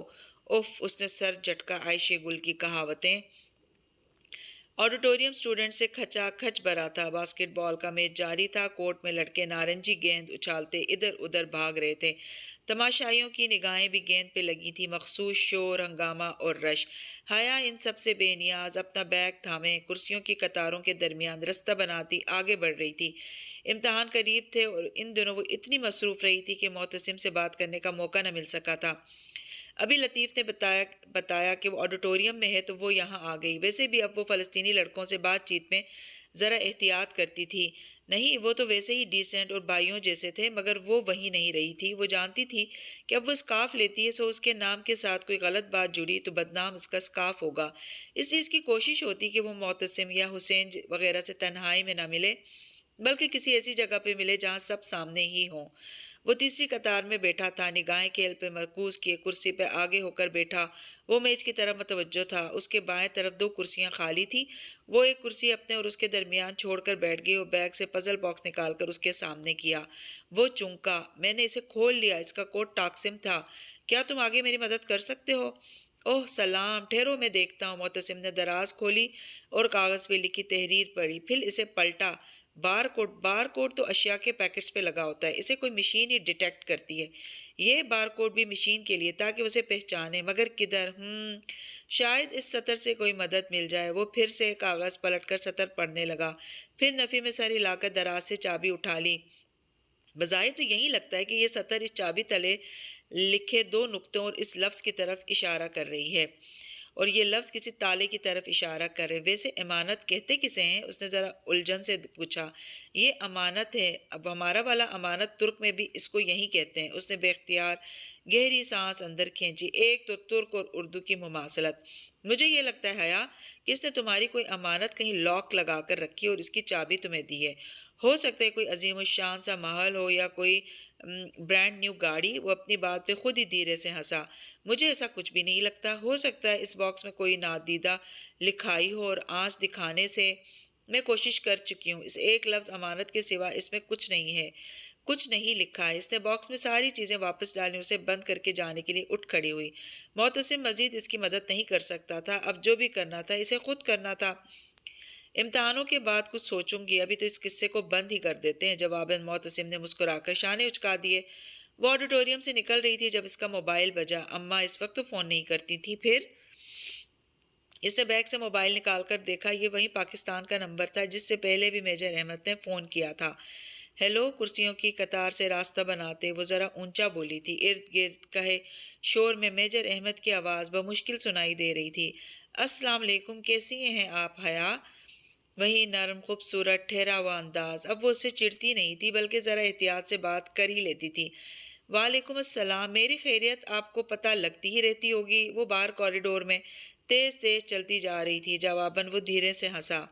اف، اس نے سر جھٹکا۔ عائشہ گل کی کہاوتیں۔ آڈیٹوریم اسٹوڈنٹ سے کھچا کھچ بھرا تھا۔ باسکٹ بال کا میچ جاری تھا۔ کورٹ میں لڑکے نارنجی گیند اچھالتے ادھر ادھر بھاگ رہے تھے۔ تماشائیوں کی نگاہیں بھی گیند پہ لگی تھیں۔ مخصوص شور، ہنگامہ اور رش۔ حیا ان سب سے بے نیاز اپنا بیگ تھامے کرسیوں کی قطاروں کے درمیان رستہ بناتی آگے بڑھ رہی تھی۔ امتحان قریب تھے اور ان دنوں وہ اتنی مصروف رہی تھی کہ معتصم سے بات کرنے کا موقع نہ مل سکا تھا۔ ابھی لطیف نے بتایا کہ وہ آڈیٹوریم میں ہے تو وہ یہاں آ گئی۔ ویسے بھی اب وہ فلسطینی لڑکوں سے بات چیت میں ذرا احتیاط کرتی تھی۔ نہیں، وہ تو ویسے ہی ڈیسنٹ اور بھائیوں جیسے تھے، مگر وہ وہیں نہیں رہی تھی۔ وہ جانتی تھی کہ اب وہ اسکارف لیتی ہے سو اس کے نام کے ساتھ کوئی غلط بات جڑی تو بدنام اس کا اسکارف ہوگا۔ اس لیے اس کی کوشش ہوتی کہ وہ معتصم یا حسین وغیرہ سے تنہائی میں نہ ملے، بلکہ کسی ایسی جگہ پہ ملے جہاں سب سامنے ہی ہوں۔ وہ تیسری قطار میں بیٹھا تھا، نگاہیں کھیل پہ مرکوز کیے، کرسی پہ آگے ہو کر بیٹھا۔ وہ میز کی طرف متوجہ تھا۔ اس کے بائیں طرف 2 کرسیاں خالی تھیں۔ وہ ایک کرسی اپنے اور اس کے درمیان چھوڑ کر بیٹھ گئی اور بیگ سے پزل باکس نکال کر اس کے سامنے کیا۔ وہ چونکا۔ میں نے اسے کھول لیا، اس کا کوڈ ٹاکسم تھا۔ کیا تم آگے میری مدد کر سکتے ہو؟ اوہ سلام، ٹھہرو میں دیکھتا ہوں۔ معتصم نے دراز کھولی اور کاغذ پہ لکھی تحریر پڑھی، پھر اسے پلٹا۔ بار کوڈ تو اشیاء کے پیکٹس پہ لگا ہوتا ہے، اسے کوئی مشین ہی ڈیٹیکٹ کرتی ہے۔ یہ بار کوڈ بھی مشین کے لیے تاکہ اسے پہچانے، مگر کدھر؟ شاید اس سطر سے کوئی مدد مل جائے۔ وہ پھر سے کاغذ پلٹ کر سطر پڑھنے لگا، پھر نفی میں سر ہلا کر دراز سے چابی اٹھا لی۔ بظاہر تو یہی لگتا ہے کہ یہ سطر اس چابی تلے لکھے 2 نقطوں اور اس لفظ کی طرف اشارہ کر رہی ہے، اور یہ لفظ کسی تالے کی طرف اشارہ کر رہے۔ ویسے امانت کہتے کسے ہیں؟ اس نے ذرا الجھن سے پوچھا۔ یہ امانت ہے، اب ہمارا والا امانت ترک میں بھی اس کو یہی کہتے ہیں۔ اس نے بے اختیار گہری سانس اندر کھینچی۔ ایک تو ترک اور اردو کی مماثلت۔ مجھے یہ لگتا ہے حیا کہ اس نے تمہاری کوئی امانت کہیں لاک لگا کر رکھی اور اس کی چابی تمہیں دی ہے۔ ہو سکتا ہے کوئی عظیم الشان سا محل ہو یا کوئی برانڈ نیو گاڑی۔ وہ اپنی بات پہ خود ہی دھیرے سے ہنسا۔ مجھے ایسا کچھ بھی نہیں لگتا۔ ہو سکتا ہے اس باکس میں کوئی نادیدہ لکھائی ہو اور آنچ دکھانے سے میں کوشش کر چکی ہوں۔ اس ایک لفظ امانت کے سوا اس میں کچھ نہیں ہے، کچھ نہیں لکھا ہے۔ اس نے باکس میں ساری چیزیں واپس ڈالیں اور اسے بند کر کے جانے کے لیے اٹھ کھڑی ہوئی۔ معتصم مزید اس کی مدد نہیں کر سکتا تھا۔ اب جو بھی کرنا تھا اسے خود کرنا تھا۔ امتحانوں کے بعد کچھ سوچوں گی، ابھی تو اس قصے کو بند ہی کر دیتے ہیں۔ جواباً معتصم نے مسکرا کر شانے اچکا دیے۔ وہ آڈیٹوریم سے نکل رہی تھی جب اس کا موبائل بجا۔ اماں اس وقت تو فون نہیں کرتی تھی۔ پھر اس نے بیگ سے موبائل نکال کر دیکھا، یہ وہی پاکستان کا نمبر تھا جس سے پہلے بھی میجر احمد نے فون کیا تھا۔ ہیلو، کرسیوں کی قطار سے راستہ بناتے وہ ذرا اونچا بولی تھی۔ ارد گرد کہے شور میں میجر احمد کی آواز بمشکل سنائی دے رہی تھی۔ السلام علیکم، کیسی ہیں آپ حیا؟ وہی نرم خوبصورت ٹھہرا ہوا انداز۔ اب وہ اس سے چڑتی نہیں تھی بلکہ ذرا احتیاط سے بات کر ہی لیتی تھی۔ وعلیکم السلام، میری خیریت آپ کو پتہ لگتی ہی رہتی ہوگی۔ وہ باہر کوریڈور میں تیز تیز چلتی جا رہی تھی۔ جواباً وہ دھیرے سے ہنسا۔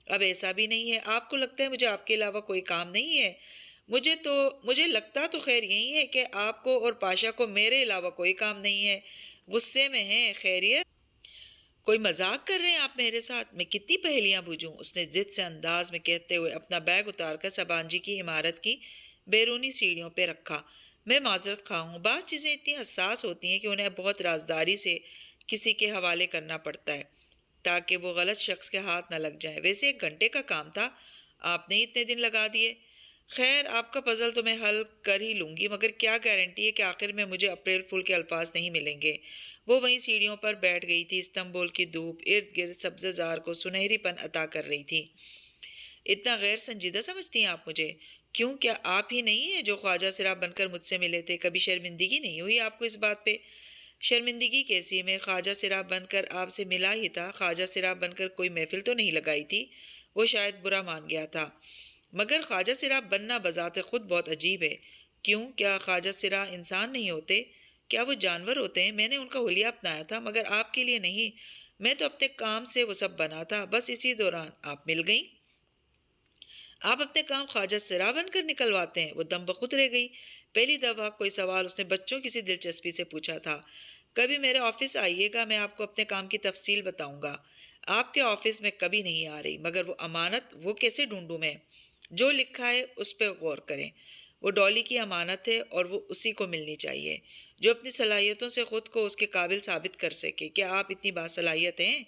اب ایسا بھی نہیں ہے، آپ کو لگتا ہے مجھے آپ کے علاوہ کوئی کام نہیں ہے؟ مجھے لگتا تو خیر یہی ہے کہ آپ کو اور پاشا کو میرے علاوہ کوئی کام نہیں ہے۔ غصے میں ہیں؟ خیریت؟ کوئی مذاق کر رہے ہیں آپ میرے ساتھ؟ میں کتنی پہیلیاں بوجھوں؟ اس نے ضد سے انداز میں کہتے ہوئے اپنا بیگ اتار کر سبانجی کی عمارت کی بیرونی سیڑھیوں پہ رکھا۔ میں معذرت خواہ ہوں، بعض چیزیں اتنی حساس ہوتی ہیں کہ انہیں بہت رازداری سے کسی کے حوالے کرنا پڑتا ہے تاکہ وہ غلط شخص کے ہاتھ نہ لگ جائیں۔ ویسے 1 گھنٹے کا کام تھا، آپ نے اتنے دن لگا دیے۔ خیر، آپ کا پزل تو میں حل کر ہی لوں گی، مگر کیا گارنٹی ہے کہ آخر میں مجھے اپریل فول کے الفاظ نہیں ملیں گے؟ وہ وہیں سیڑھیوں پر بیٹھ گئی تھی۔ استنبول کی دھوپ ارد گرد سبزہ زار کو سنہری پن عطا کر رہی تھی۔ اتنا غیر سنجیدہ سمجھتی ہیں آپ مجھے؟ کیوں، کیا آپ ہی نہیں ہیں جو خواجہ سرا بن کر مجھ سے ملے تھے؟ کبھی شرمندگی نہیں ہوئی آپ کو اس بات پہ؟ شرمندگی کیسی؟ میں خواجہ سرا بن کر آپ سے ملا ہی تھا، خواجہ سرا بن کر کوئی محفل تو نہیں لگائی تھی۔ وہ شاید برا مان گیا تھا، مگر خواجہ سرا بننا بذات خود بہت عجیب ہے۔ کیوں، کیا خواجہ سرا انسان نہیں ہوتے؟ کیا وہ جانور ہوتے ہیں؟ میں نے ان کا حلیہ اپنایا تھا، مگر آپ کے لیے نہیں۔ میں تو اپنے کام سے وہ سب بنا تھا، بس اسی دوران آپ مل گئیں۔ آپ اپنے کام خواجہ سرا بن کر نکلواتے ہیں؟ وہ دم بخود رہ گئی۔ پہلی دفعہ کوئی سوال اس نے بچوں کی سی دلچسپی سے پوچھا تھا۔ کبھی میرے آفس آئیے گا، میں آپ کو اپنے کام کی تفصیل بتاؤں گا۔ آپ کے آفس میں کبھی نہیں آ رہی، مگر وہ امانت وہ کیسے ڈھونڈوں میں؟ جو لکھا ہے اس پہ غور کریں۔ وہ ڈالی کی امانت ہے اور وہ اسی کو ملنی چاہیے جو اپنی صلاحیتوں سے خود کو اس کے قابل ثابت کر سکے۔ کیا آپ اتنی باصلاحیت ہیں؟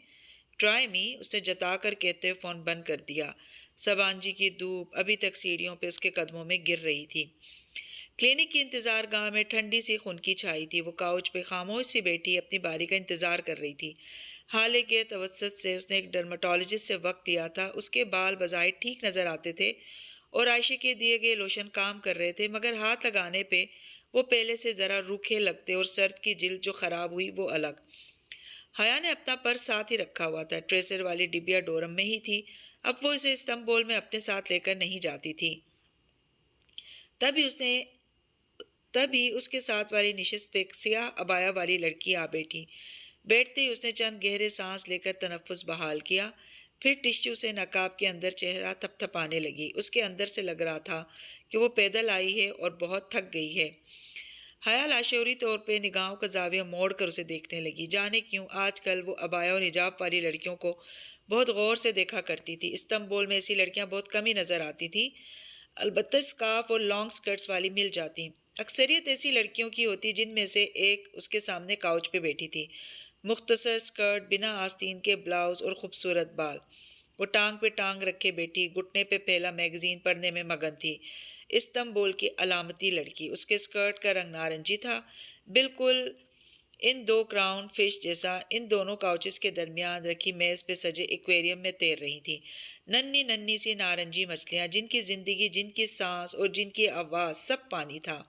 ٹرائی می، اس نے جتا کر کہتے ہوئے فون بند کر دیا۔ سبانجی کی دھوپ ابھی تک سیڑھیوں پہ اس کے قدموں میں گر رہی تھی۔ کلینک کی انتظار گاہ میں ٹھنڈی سی خنکی چھائی تھی۔ وہ کاؤچ پہ خاموش سی بیٹھی اپنی باری کا انتظار کر رہی تھی۔ حالے کے توسط سے اس نے ایک ڈرماٹولوجسٹ سے وقت دیا تھا۔ اس کے بال بظاہر ٹھیک نظر آتے تھے اور عائشہ کے دیے گئے لوشن کام کر رہے تھے، مگر ہاتھ لگانے پہ وہ پہلے سے ذرا روکھے لگتے اور سرد کی جلد جو خراب ہوئی وہ الگ۔ حیا نے اپنا پرس ساتھ ہی رکھا ہوا تھا، ٹریسر والی ڈبیا ڈورم میں ہی تھی۔ اب وہ اسے استنبول میں اپنے ساتھ لے کر نہیں جاتی تھی۔ تبھی اس کے ساتھ والی نشست پہ ایک سیاہ عبایا والی لڑکی آ بیٹھی۔ بیٹھتے ہی اس نے چند گہرے سانس لے کر تنفس بحال کیا، پھر ٹشو سے نقاب کے اندر چہرہ تھپ تھپانے لگی۔ اس کے اندر سے لگ رہا تھا کہ وہ پیدل آئی ہے اور بہت تھک گئی ہے۔ حیا لاشعوری طور پہ نگاہوں کا زاویہ موڑ کر اسے دیکھنے لگی۔ جانے کیوں آج کل وہ عبایا اور حجاب والی لڑکیوں کو بہت غور سے دیکھا کرتی تھی۔ استنبول میں ایسی لڑکیاں بہت کم ہی نظر آتی تھیں، البتہ اسکارف اور لانگ سکرٹس والی مل جاتی۔ اکثریت ایسی لڑکیوں کی ہوتی جن میں سے ایک اس کے سامنے کاؤچ پہ بیٹھی تھی، مختصر سکرٹ، بنا آستین کے بلاؤز اور خوبصورت بال۔ وہ ٹانگ پہ ٹانگ رکھے بیٹھی، گھٹنے پہ پھیلا میگزین پڑھنے میں مگن تھی۔ استنبول کی علامتی لڑکی۔ اس کے سکرٹ کا رنگ نارنجی تھا، بالکل ان دو کراؤن فش جیسا۔ ان دونوں کاؤچز کے درمیان رکھی میز پہ سجے ایکویریم میں تیر رہی تھی ننھی ننھی سی نارنجی مچھلیاں، جن کی زندگی، جن کی سانس اور جن کی آواز سب پانی تھا۔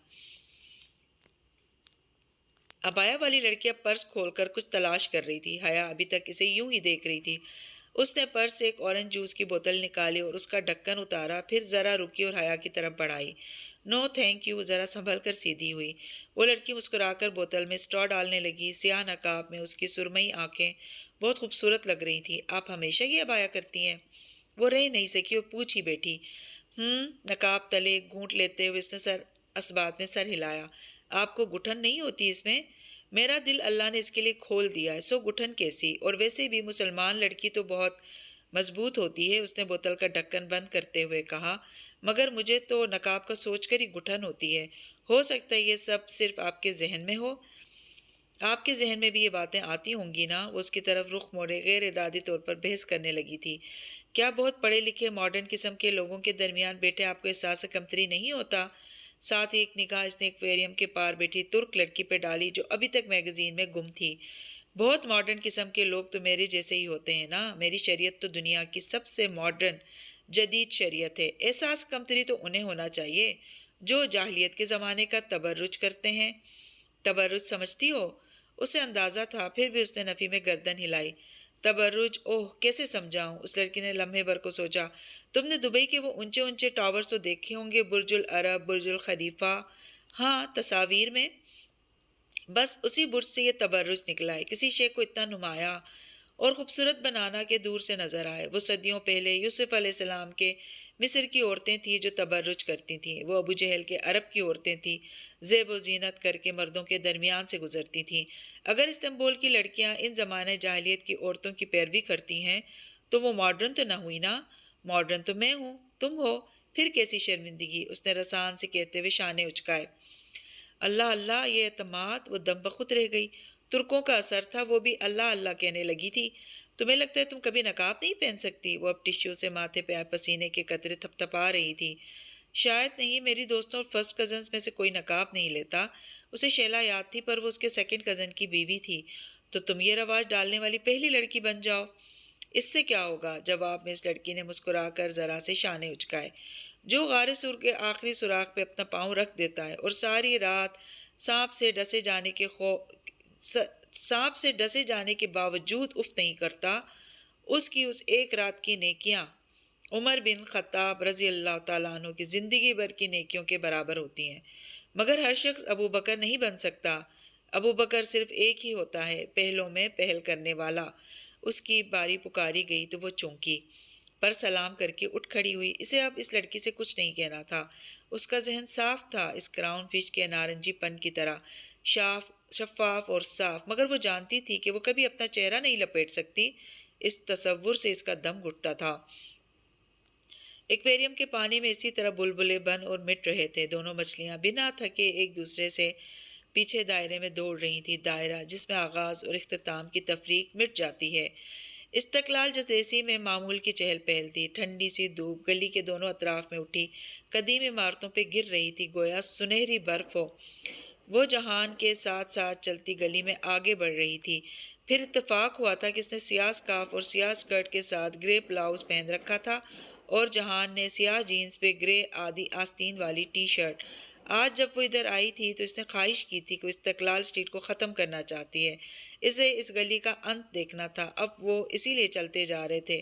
عبایا والی لڑکی اب پرس کھول کر کچھ تلاش کر رہی تھی۔ حیا ابھی تک اسے یوں ہی دیکھ رہی تھی۔ اس نے پرس سے ایک اورنج جوس کی بوتل نکالی اور اس کا ڈھکن اتارا، پھر ذرا رکی اور حیا کی طرف بڑھائی۔ نو تھینک یو، ذرا سنبھل کر سیدھی ہوئی۔ وہ لڑکی مسکرا کر بوتل میں اسٹرا ڈالنے لگی۔ سیاہ نقاب میں اس کی سرمئی آنکھیں بہت خوبصورت لگ رہی تھیں۔ آپ ہمیشہ یہ عبایا کرتی ہیں؟ وہ رہ نہیں سکی اور پوچھ ہی بیٹھی۔ نقاب تلے گھونٹ لیتے ہوئے اس نے اس بات میں سر ہلایا۔ آپ کو گھٹن نہیں ہوتی اس میں؟ میرا دل اللہ نے اس کے لیے کھول دیا ہے، سو گھٹن کیسی؟ اور ویسے بھی مسلمان لڑکی تو بہت مضبوط ہوتی ہے، اس نے بوتل کا ڈھکن بند کرتے ہوئے کہا، مگر مجھے تو نقاب کا سوچ کر ہی گھٹن ہوتی ہے۔ ہو سکتا ہے یہ سب صرف آپ کے ذہن میں ہو۔ آپ کے ذہن میں بھی یہ باتیں آتی ہوں گی نا؟ وہ اس کی طرف رخ موڑے غیر ارادی طور پر بحث کرنے لگی تھی۔ کیا بہت پڑھے لکھے ماڈرن قسم کے لوگوں کے درمیان بیٹے آپ کو احساس کمتری نہیں ہوتا؟ ساتھ ہی ایک نگاہ اس نے ایکویریم کے پار بیٹھی ترک لڑکی پہ ڈالی جو ابھی تک میگزین میں گم تھی۔ بہت ماڈرن قسم کے لوگ تو میرے جیسے ہی ہوتے ہیں نا۔ میری شریعت تو دنیا کی سب سے ماڈرن جدید شریعت ہے۔ احساس کمتری تو انہیں ہونا چاہیے جو جاہلیت کے زمانے کا تبرج کرتے ہیں۔ تبرج سمجھتی ہو؟ اسے اندازہ تھا، پھر بھی اس نے نفی میں گردن ہلائی۔ تبرج؟ اوہ، کیسے سمجھاؤں؟ اس لڑکی نے لمحے بھر کو سوچا۔ تم نے دبئی کے وہ اونچے اونچے ٹاورز تو دیکھے ہوں گے، برج العرب، برج الخلیفہ۔ ہاں، تصاویر میں۔ بس اسی برج سے یہ تبرج نکلا ہے، کسی شے کو اتنا نمایاں اور خوبصورت بنانا کہ دور سے نظر آئے۔ وہ صدیوں پہلے یوسف علیہ السلام کے مصر کی عورتیں تھیں جو تبرج کرتی تھیں، وہ ابو جہل کے عرب کی عورتیں تھیں، زیب و زینت کر کے مردوں کے درمیان سے گزرتی تھیں۔ اگر استنبول کی لڑکیاں ان زمانہ جاہلیت کی عورتوں کی پیروی کرتی ہیں تو وہ ماڈرن تو نہ ہوئی نا؟ ماڈرن تو میں ہوں، تم ہو، پھر کیسی شرمندگی؟ اس نے رسان سے کہتے ہوئے شانے اچکائے۔ اللہ اللہ، یہ اعتماد! وہ دم بخود رہ گئی۔ ترکوں کا اثر تھا، وہ بھی اللہ اللہ کہنے لگی تھی۔ تمہیں لگتا ہے تم کبھی نقاب نہیں پہن سکتی؟ وہ اب ٹشو سے ماتھے پہ پسینے کے قطرے تھپ تھپا رہی تھی۔ شاید نہیں، میری دوستوں اور فرسٹ کزنز میں سے کوئی نقاب نہیں لیتا۔ اسے شیلا یاد تھی، پر وہ اس کے سیکنڈ کزن کی بیوی تھی۔ تو تم یہ رواج ڈالنے والی پہلی لڑکی بن جاؤ۔ اس سے کیا ہوگا؟ جواب میں اس لڑکی نے مسکرا کر ذرا سے شانے اچکائے۔ جو غار سور کے آخری سوراخ پہ اپنا پاؤں رکھ دیتا ہے اور ساری رات سانپ سے ڈسے جانے کے باوجود اف نہیں کرتا، اس کی اس ایک رات کی نیکیاں عمر بن خطاب رضی اللہ تعالیٰ عنہ کی زندگی بھر کی نیکیوں کے برابر ہوتی ہیں۔ مگر ہر شخص ابو بکر نہیں بن سکتا۔ ابو بکر صرف ایک ہی ہوتا ہے، پہلوں میں پہل کرنے والا۔ اس کی باری پکاری گئی تو وہ چونکی پر سلام کر کے اٹھ کھڑی ہوئی۔ اسے اب اس لڑکی سے کچھ نہیں کہنا تھا۔ اس کا ذہن صاف تھا، اس کراؤن فش کے نارنجی پن کی طرح شفاف اور صاف، مگر وہ جانتی تھی کہ وہ کبھی اپنا چہرہ نہیں لپیٹ سکتی۔ اس تصور سے اس کا دم گھٹتا تھا۔ ایکویریم کے پانی میں اسی طرح بلبلے بن اور مٹ رہے تھے۔ دونوں مچھلیاں بنا تھکے ایک دوسرے سے پیچھے دائرے میں دوڑ رہی تھی، دائرہ جس میں آغاز اور اختتام کی تفریق مٹ جاتی ہے۔ استقلال جدیسی میں معمول کی چہل پہل تھی۔ ٹھنڈی سی دھوپ گلی کے دونوں اطراف میں اٹھی قدیم عمارتوں پہ گر رہی تھی گویا سنہری برف ہو۔ وہ جہان کے ساتھ ساتھ چلتی گلی میں آگے بڑھ رہی تھی۔ پھر اتفاق ہوا تھا کہ اس نے سیاہ سکارف اور سیاہ سکرٹ کے ساتھ گرے بلاؤز پہن رکھا تھا اور جہان نے سیاہ جینز پہ گرے آدھی آستین والی ٹی شرٹ۔ آج جب وہ ادھر آئی تھی تو اس نے خواہش کی تھی کہ وہ استقلال اسٹریٹ کو ختم کرنا چاہتی ہے۔ اسے اس گلی کا انت دیکھنا تھا۔ اب وہ اسی لیے چلتے جا رہے تھے۔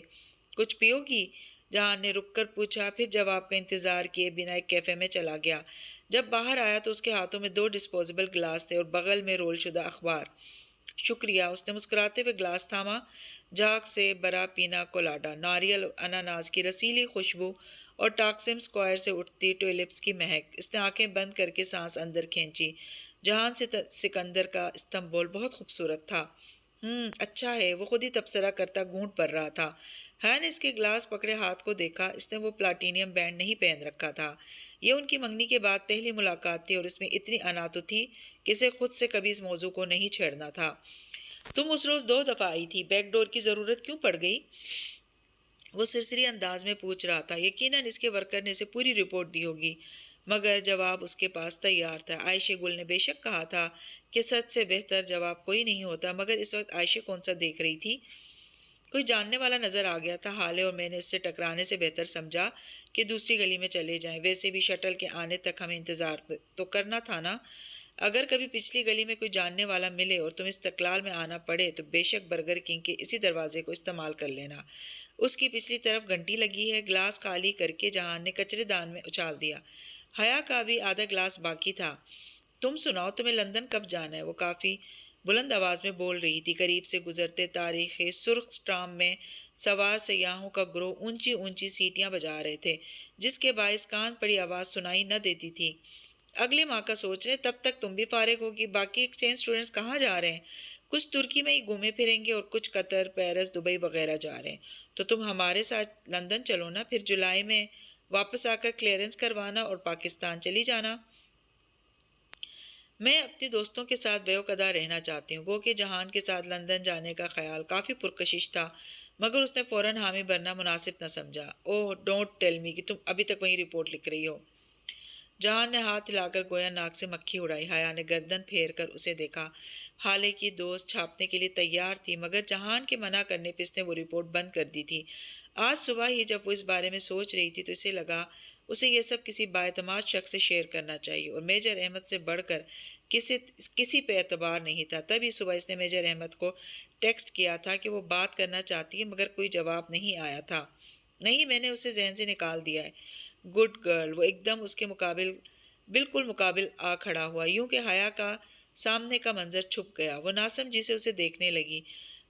کچھ پیو گی؟ جہان نے رک کر پوچھا، پھر جواب کا انتظار کیے بنا ایک کیفے میں چلا گیا۔ جب باہر آیا تو اس کے ہاتھوں میں 2 ڈسپوزیبل گلاس تھے اور بغل میں رول شدہ اخبار۔ شکریہ، اس نے مسکراتے ہوئے گلاس تھاما۔ جھاگ سے برا پینا کولاڈا، ناریل اور اناناس کی رسیلی خوشبو اور ٹاکسم اسکوائر سے اٹھتی ٹیولپس کی مہک۔ اس نے آنکھیں بند کر کے سانس اندر کھینچی۔ جہان سکندر کا استنبول بہت خوبصورت تھا۔ اچھا ہے، وہ خود ہی تبصرہ کرتا گھونٹ بھر رہا تھا۔ ہایا نے اس کے گلاس پکڑے ہاتھ کو دیکھا۔ اس نے وہ پلاٹینیم بینڈ نہیں پہن رکھا تھا۔ یہ ان کی منگنی کے بعد پہلی ملاقات تھی اور اس میں اتنی انا تو تھی کہ اسے خود سے کبھی اس موضوع کو نہیں چھیڑنا تھا۔ تم اس روز 2 دفعہ آئی تھی، بیک ڈور کی ضرورت کیوں پڑ گئی؟ وہ سرسری انداز میں پوچھ رہا تھا۔ یقیناً اس کے ورکر نے اسے پوری رپورٹ دی ہوگی، مگر جواب اس کے پاس تیار تھا۔ عائشہ گل نے بے شک کہا تھا کہ سچ سے بہتر جواب کوئی نہیں ہوتا، مگر اس وقت عائشہ کون سا دیکھ رہی تھی؟ کوئی جاننے والا نظر آ گیا تھا حالے، اور میں نے اس سے ٹکرانے سے بہتر سمجھا کہ دوسری گلی میں چلے جائیں۔ ویسے بھی شٹل کے آنے تک ہمیں انتظار تو کرنا تھا نا۔ اگر کبھی پچھلی گلی میں کوئی جاننے والا ملے اور تم استقلال میں آنا پڑے تو بے شک برگر کنگ کے اسی دروازے کو استعمال کر لینا۔ اس کی پچھلی طرف گھنٹی لگی ہے۔ گلاس خالی کر کے جہان نے کچرے دان میں اچھال دیا۔ حیا کا بھی آدھا گلاس باقی تھا۔ تم سناؤ، تمہیں لندن کب جانا ہے؟ وہ کافی بلند آواز میں بول رہی تھی۔ قریب سے گزرتے تاریخی سرخ ٹرام میں سوار سیاحوں کا گروہ اونچی اونچی سیٹیاں بجا رہے تھے، جس کے باعث کان پڑی آواز سنائی نہ دیتی تھی۔ اگلے ماہ کا سوچ رہے، تب تک تم بھی فارغ ہوگی۔ باقی ایکسچینج اسٹوڈنٹس کہاں جا رہے ہیں؟ کچھ ترکی میں ہی گھومے پھریں گے اور کچھ قطر، پیرس، دبئی وغیرہ جا رہے ہیں۔ تو تم ہمارے ساتھ لندن چلو نا، پھر جولائی میں واپس آ کر کلیئرنس کروانا اور پاکستان چلی جانا۔ میں اپنی دوستوں کے ساتھ بیوق ادا رہنا چاہتی ہوں۔ گو کہ جہان کے ساتھ لندن جانے کا خیال کافی پرکشش تھا، مگر اس نے فوراً حامی بھرنا مناسب نہ سمجھا۔ اوہ ڈونٹ ٹیل می کہ تم ابھی تک وہیں رپورٹ لکھ رہی ہو۔ جہان نے ہاتھ ہلا کر گویا ناک سے مکھی اڑائی۔ حیا نے گردن پھیر کر اسے دیکھا۔ حالے کی دوست چھاپنے کے لیے تیار تھی، مگر جہان کے منع کرنے پہ اس نے وہ رپورٹ بند کر دی تھی۔ آج صبح ہی جب وہ اس بارے میں سوچ رہی تھی تو اسے لگا اسے یہ سب کسی بااعتماد شخص سے شیئر کرنا چاہیے، اور میجر احمد سے بڑھ کر کسی پہ اعتبار نہیں تھا۔ تبھی صبح اس نے میجر احمد کو ٹیکسٹ کیا تھا کہ وہ بات کرنا چاہتی ہے، مگر کوئی جواب نہیں آیا تھا۔ نہیں، میں نے اسے ذہن سے نکال دیا ہے۔ Good girl. وہ ایک دم اس کے بالکل مقابل آ کھڑا ہوا، یوں کہ حیا کا سامنے کا منظر چھپ گیا۔ وہ ناسمجھی سے اسے دیکھنے لگی۔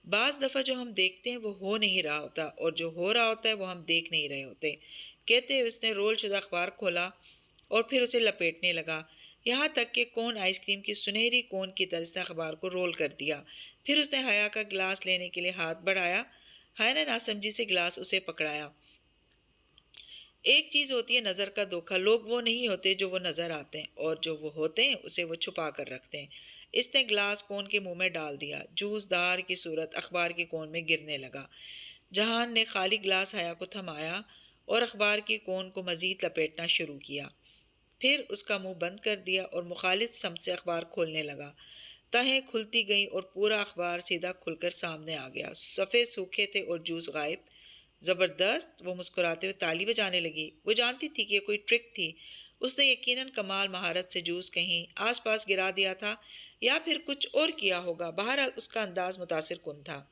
بعض دفعہ جو ہم دیکھتے ہیں وہ ہو نہیں رہا ہوتا، اور جو ہو رہا ہوتا ہے وہ ہم دیکھ نہیں رہے ہوتے۔ کہتے ہوئے اس نے رول شدہ اخبار کھولا اور پھر اسے لپیٹنے لگا، یہاں تک کہ کون آئس کریم کی سنہری کون کی طرح اس نے اخبار کو رول کر دیا۔ پھر اس نے حیا کا گلاس لینے کے لیے ہاتھ بڑھایا۔ حیا نے ناسمجھی سے گلاس اسے پکڑایا۔ ایک چیز ہوتی ہے نظر کا دھوکہ۔ لوگ وہ نہیں ہوتے جو وہ نظر آتے ہیں، اور جو وہ ہوتے ہیں اسے وہ چھپا کر رکھتے ہیں۔ اس نے گلاس کون کے منہ میں ڈال دیا۔ جوس دھار کی صورت اخبار کے کون میں گرنے لگا۔ جہان نے خالی گلاس حیا کو تھمایا اور اخبار کی کون کو مزید لپیٹنا شروع کیا۔ پھر اس کا منہ بند کر دیا اور مخالف سمت سے اخبار کھولنے لگا۔ تہیں کھلتی گئیں اور پورا اخبار سیدھا کھل کر سامنے آ گیا۔ صفحے سوکھے تھے اور جوس غائب۔ زبردست! وہ مسکراتے ہوئے تالی بجانے لگی۔ وہ جانتی تھی کہ یہ کوئی ٹرک تھی۔ اس نے یقیناً کمال مہارت سے جوس کہیں آس پاس گرا دیا تھا یا پھر کچھ اور کیا ہوگا۔ بہرحال اس کا انداز متاثر کن تھا۔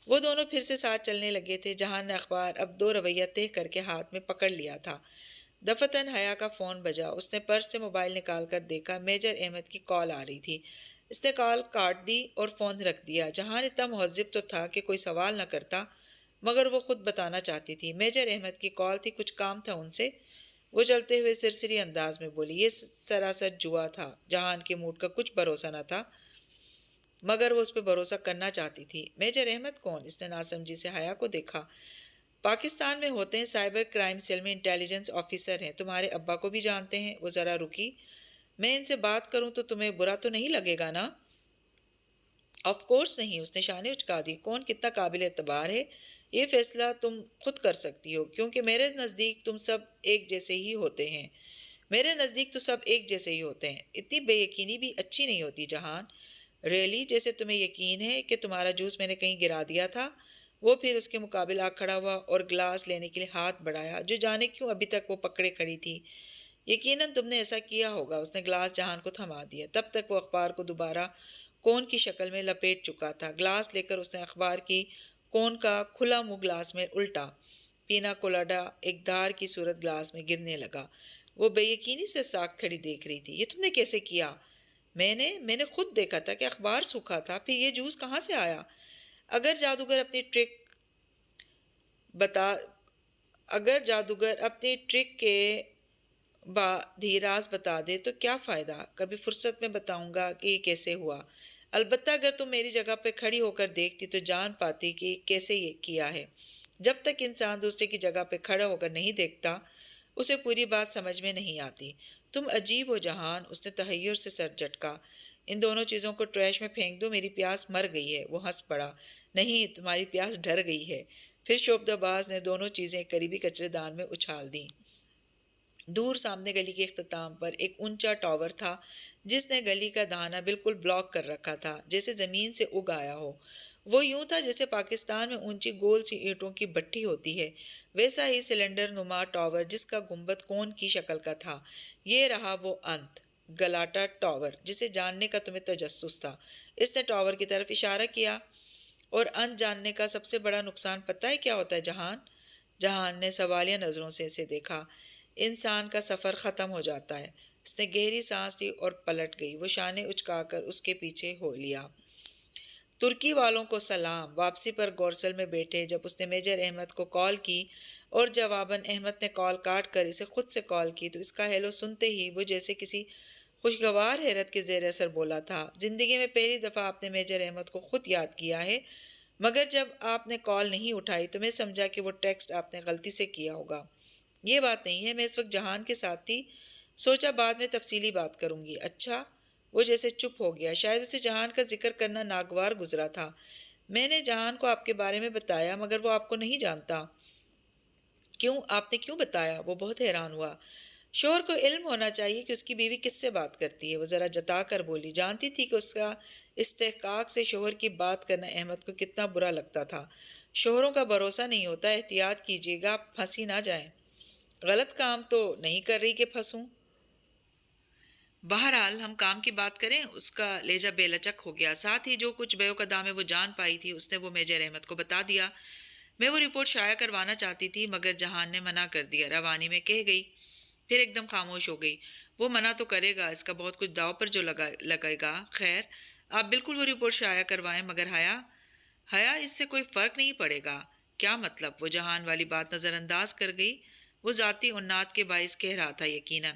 وہ دونوں پھر سے ساتھ چلنے لگے تھے۔ جہان نے اخبار اب دو رویہ طے کر کے ہاتھ میں پکڑ لیا تھا۔ دفتن حیا کا فون بجا۔ اس نے پرس سے موبائل نکال کر دیکھا، میجر احمد کی کال آ رہی تھی۔ اس نے کال کاٹ دی اور فون رکھ دیا۔ جہان اتنا مہذب تو تھا کہ کوئی سوال نہ کرتا، مگر وہ خود بتانا چاہتی تھی۔ میجر احمد کی کال تھی، کچھ کام تھا ان سے۔ وہ چلتے ہوئے سرسری انداز میں بولی۔ یہ سراسر جوا تھا۔ جہان کے موڈ کا کچھ بھروسہ نہ تھا، مگر وہ اس پہ بھروسہ کرنا چاہتی تھی۔ میجر احمد کون؟ اس نے ناسمجھی سے حیا کو دیکھا۔ پاکستان میں ہوتے ہیں، سائبر کرائم سیل میں انٹیلیجنس آفیسر ہیں۔ تمہارے ابا کو بھی جانتے ہیں؟ وہ ذرا رکی۔ میں ان سے بات کروں تو تمہیں برا تو نہیں لگے گا نا؟ آف کورس نہیں، اس نے شانے اچکا دی۔ کون کتنا قابل اعتبار ہے یہ فیصلہ تم خود کر سکتی ہو، کیونکہ میرے نزدیک تم سب ایک جیسے ہی ہوتے ہیں۔ میرے نزدیک تو سب ایک جیسے ہی ہوتے ہیں۔ اتنی بے یقینی بھی اچھی نہیں ہوتی جہان۔ ریلی؟ جیسے تمہیں یقین ہے کہ تمہارا جوس میں نے کہیں گرا دیا تھا؟ وہ پھر اس کے مقابل آ کھڑا ہوا اور گلاس لینے کے لیے ہاتھ بڑھایا، جو جانے کیوں ابھی تک وہ پکڑے کھڑی تھی۔ یقیناً تم نے ایسا کیا ہوگا۔ اس نے گلاس جہان کو تھما دیا۔ تب تک وہ اخبار کو دوبارہ کون کی شکل میں لپیٹ چکا تھا۔ گلاس لے کر اس نے اخبار کی کون کا کھلا منہ گلاس میں الٹا۔ پینا کولاڈا ایک دھار کی صورت گلاس میں گرنے لگا۔ وہ بے یقینی سے ساکھ کھڑی دیکھ رہی تھی۔ یہ تم نے کیسے کیا؟ میں نے خود دیکھا تھا کہ اخبار سوکھا تھا، پھر یہ جوس کہاں سے آیا؟ اگر جادوگر اپنی ٹرک کے بعد ہی راز بتا دے تو کیا فائدہ؟ کبھی فرصت میں بتاؤں گا کہ یہ کیسے ہوا۔ البتہ اگر تم میری جگہ پہ کھڑی ہو کر دیکھتی تو جان پاتی کہ کیسے یہ کیا ہے۔ جب تک انسان دوسرے کی جگہ پہ کھڑا ہو کر نہیں دیکھتا، اسے پوری بات سمجھ میں نہیں آتی۔ تم عجیب ہو جہان، اس نے تحیر سے سر جھٹکا۔ ان دونوں چیزوں کو ٹریش میں پھینک دو، میری پیاس مر گئی ہے۔ وہ ہنس پڑا۔ نہیں، تمہاری پیاس ڈر گئی ہے۔ پھر شعبدہ باز نے دونوں چیزیں قریبی کچرے دان میں اچھال دیں۔ دور سامنے گلی کے اختتام پر ایک اونچا ٹاور تھا، جس نے گلی کا دہانہ بالکل بلاک کر رکھا تھا، جیسے زمین سے اگ آیا ہو۔ وہ یوں تھا جیسے پاکستان میں اونچی گول سی اینٹوں کی بھٹی ہوتی ہے، ویسا ہی سلنڈر نما ٹاور جس کا گنبد کون کی شکل کا تھا۔ یہ رہا وہ انت، گلاٹا ٹاور، جسے جاننے کا تمہیں تجسس تھا۔ اس نے ٹاور کی طرف اشارہ کیا۔ اور انت جاننے کا سب سے بڑا نقصان پتہ ہے کیا ہوتا ہے جہان؟ جہان نے سوالیہ نظروں سے اسے دیکھا۔ انسان کا سفر ختم ہو جاتا ہے۔ اس نے گہری سانس لی اور پلٹ گئی۔ وہ شانے اچکا کر اس کے پیچھے ہو لیا۔ ترکی والوں کو سلام۔ واپسی پر گورسل میں بیٹھے جب اس نے میجر احمد کو کال کی اور جواباً احمد نے کال کاٹ کر اسے خود سے کال کی، تو اس کا ہیلو سنتے ہی وہ جیسے کسی خوشگوار حیرت کے زیر اثر بولا تھا۔ زندگی میں پہلی دفعہ آپ نے میجر احمد کو خود یاد کیا ہے، مگر جب آپ نے کال نہیں اٹھائی تو میں سمجھا کہ وہ ٹیکسٹ آپ نے غلطی سے کیا ہوگا۔ یہ بات نہیں ہے، میں اس وقت جہان کے ساتھ تھی، سوچا بعد میں تفصیلی بات کروں گی۔ اچھا؟ وہ جیسے چپ ہو گیا، شاید اسے جہان کا ذکر کرنا ناگوار گزرا تھا۔ میں نے جہان کو آپ کے بارے میں بتایا، مگر وہ آپ کو نہیں جانتا۔ کیوں؟ آپ نے کیوں بتایا؟ وہ بہت حیران ہوا۔ شوہر کو علم ہونا چاہیے کہ اس کی بیوی کس سے بات کرتی ہے۔ وہ ذرا جتا کر بولی۔ جانتی تھی کہ اس کا استحقاق سے شوہر کی بات کرنا احمد کو کتنا برا لگتا تھا۔ شوہروں کا بھروسہ نہیں ہوتا، احتیاط کیجیے گا، آپ پھنسی نہ جائیں۔ غلط کام تو نہیں کر رہی کہ پھنسوں؟ بہرحال ہم کام کی بات کریں۔ اس کا لہجہ بے لچک ہو گیا، ساتھ ہی جو کچھ بیوقدہ میں وہ جان پائی تھی اس نے وہ میجر احمد کو بتا دیا۔ میں وہ رپورٹ شائع کروانا چاہتی تھی، مگر جہان نے منع کر دیا، روانی میں کہہ گئی۔ پھر ایک دم خاموش ہو گئی۔ وہ منع تو کرے گا، اس کا بہت کچھ داؤ پر جو لگے گا۔ خیر، آپ بالکل وہ رپورٹ شائع کروائیں، مگر حیا اس سے کوئی فرق نہیں پڑے گا۔ کیا مطلب؟ وہ جہان والی بات نظر انداز کر گئی۔ وہ ذاتی عناد کے باعث کہہ رہا تھا، یقیناً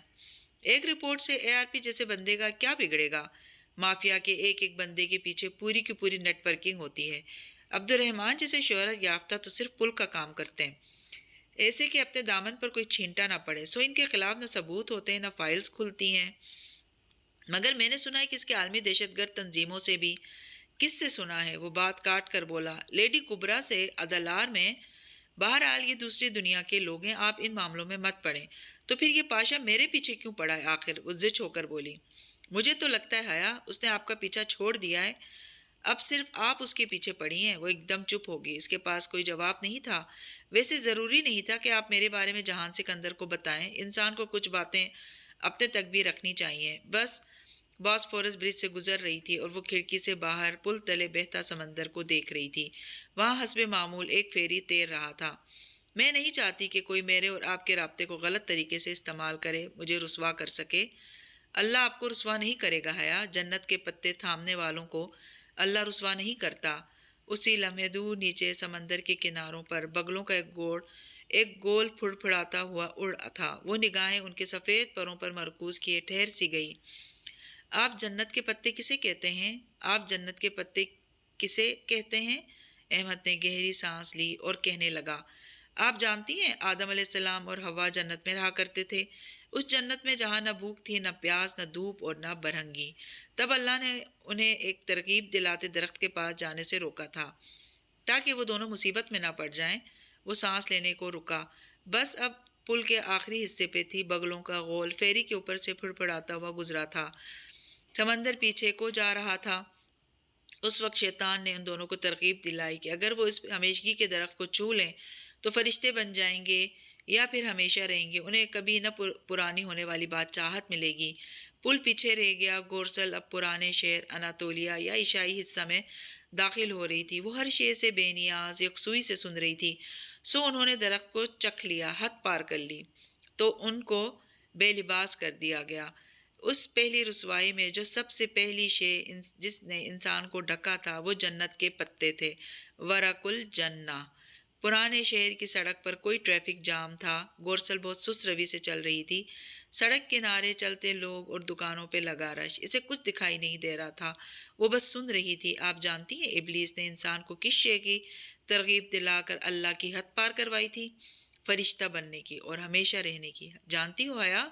ایک رپورٹ سے اے آر پی جیسے بندے کا کیا بگڑے گا؟ مافیا کے ایک ایک بندے کے پیچھے پوری کی پوری نیٹ ورکنگ ہوتی ہے۔ عبد الرحمن جیسے شہرت یافتہ تو صرف پل کا کام کرتے ہیں، ایسے کہ اپنے دامن پر کوئی چھینٹا نہ پڑے۔ سو ان کے خلاف نہ ثبوت ہوتے ہیں، نہ فائلز کھلتی ہیں۔ مگر میں نے سنا ہے کہ اس کے عالمی دہشت گرد تنظیموں سے بھی۔ کس سے سنا ہے؟ وہ بات کاٹ کر بولا، لیڈی کبرا سے، عدلار میں۔ بہرحال یہ دوسری دنیا کے لوگ ہیں، آپ ان معاملوں میں مت پڑیں۔ تو پھر یہ پاشا میرے پیچھے کیوں پڑا ہے آخر؟ وہ زچ ہو کر بولی۔ مجھے تو لگتا ہے حیا اس نے آپ کا پیچھا چھوڑ دیا ہے، اب صرف آپ اس کے پیچھے پڑی ہیں۔ وہ ایک دم چپ ہو گئی، اس کے پاس کوئی جواب نہیں تھا۔ ویسے ضروری نہیں تھا کہ آپ میرے بارے میں جہان سکندر کو بتائیں، انسان کو کچھ باتیں اپنے تک بھی رکھنی چاہیے۔ بس باسفورس برج سے گزر رہی تھی اور وہ کھڑکی سے باہر پل تلے بہتا سمندر کو دیکھ رہی تھی۔ وہاں حسب معمول ایک فیری تیر رہا تھا۔ میں نہیں چاہتی کہ کوئی میرے اور آپ کے رابطے کو غلط طریقے سے استعمال کرے، مجھے رسوا کر سکے۔ اللہ آپ کو رسوا نہیں کرے گا حیا، جنت کے پتے تھامنے والوں کو اللہ رسوا نہیں کرتا۔ اسی لمحے دور نیچے سمندر کے کناروں پر بگلوں کا ایک گول پھڑ پھڑاتا ہوا اڑ تھا۔ وہ نگاہیں ان کے سفید پروں پر مرکوز کیے ٹھہر سی گئی۔ آپ جنت کے پتے کسے کہتے ہیں؟ آپ جنت کے پتے کسے کہتے ہیں؟ احمد نے گہری سانس لی اور کہنے لگا، آپ جانتی ہیں آدم علیہ السلام اور حوا جنت میں رہا کرتے تھے، اس جنت میں جہاں نہ بھوک تھی، نہ پیاس، نہ دھوپ اور نہ برہنگی۔ تب اللہ نے انہیں ایک ترغیب دلاتے درخت کے پاس جانے سے روکا تھا تاکہ وہ دونوں مصیبت میں نہ پڑ جائیں۔ وہ سانس لینے کو رکا، بس اب پل کے آخری حصے پہ تھی۔ بگلوں کا غول فیری کے اوپر سے پھڑ پھڑاتا ہوا گزرا تھا، سمندر پیچھے کو جا رہا تھا۔ اس وقت شیطان نے ان دونوں کو ترغیب دلائی کہ اگر وہ اس ہمیشگی کے درخت کو چھو لیں تو فرشتے بن جائیں گے یا پھر ہمیشہ رہیں گے، انہیں کبھی نہ پرانی ہونے والی بادشاہت ملے گی۔ پل پیچھے رہ گیا۔ گورسل اب پرانے شہر اناتولیا یا عیسائی حصہ میں داخل ہو رہی تھی۔ وہ ہر شے سے بے نیاز یکسوئی سے سن رہی تھی۔ سو انہوں نے درخت کو چکھ لیا، حد پار کر لی تو ان کو بے لباس کر دیا گیا۔ اس پہلی رسوائی میں جو سب سے پہلی شے جس نے انسان کو ڈھکا تھا وہ جنت کے پتے تھے، ورق الجنہ۔ پرانے شہر کی سڑک پر کوئی ٹریفک جام تھا۔ گورسل بہت سست روی سے چل رہی تھی۔ سڑک کنارے چلتے لوگ اور دکانوں پہ لگا رش، اسے کچھ دکھائی نہیں دے رہا تھا، وہ بس سن رہی تھی۔ آپ جانتی ہیں ابلیس نے انسان کو کس شے کی ترغیب دلا کر اللہ کی حد پار کروائی تھی؟ فرشتہ بننے کی اور ہمیشہ رہنے کی۔ جانتی ہو حیا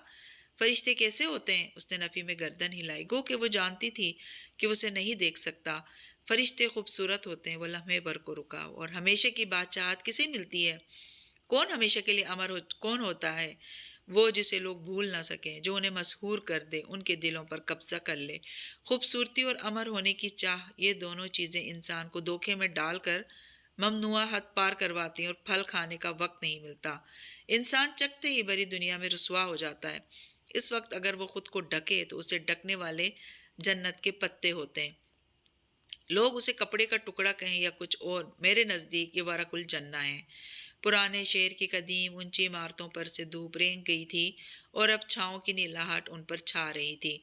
فرشتے کیسے ہوتے ہیں؟ اس نے نفی میں گردن ہلائی، گو کہ وہ جانتی تھی کہ وہ اسے نہیں دیکھ سکتا۔ فرشتے خوبصورت ہوتے ہیں۔ وہ لمحے بھر کو رکا، اور ہمیشہ کی بادشاہت کسے ملتی ہے؟ کون ہمیشہ کے لیے کون ہوتا ہے؟ وہ جسے لوگ بھول نہ سکیں، جو انہیں مسحور کر دے، ان کے دلوں پر قبضہ کر لے۔ خوبصورتی اور امر ہونے کی چاہ، یہ دونوں چیزیں انسان کو دھوکے میں ڈال کر ممنوعہ حد پار کرواتی ہیں، اور پھل کھانے کا وقت نہیں ملتا۔ انسان چکھتے ہی بری دنیا میں رسوا ہو جاتا ہے۔ اس وقت اگر وہ خود کو ڈھکے تو اسے ڈھکنے والے جنت کے پتے ہوتے ہیں۔ لوگ اسے کپڑے کا ٹکڑا کہیں یا کچھ اور، میرے نزدیک یہ ورق الجنہ ہے۔ پرانے شہر کی قدیم اونچی عمارتوں پر سے دھوپ رینگ گئی تھی اور اب چھاؤں کی نیلاہٹ ان پر چھا رہی تھی۔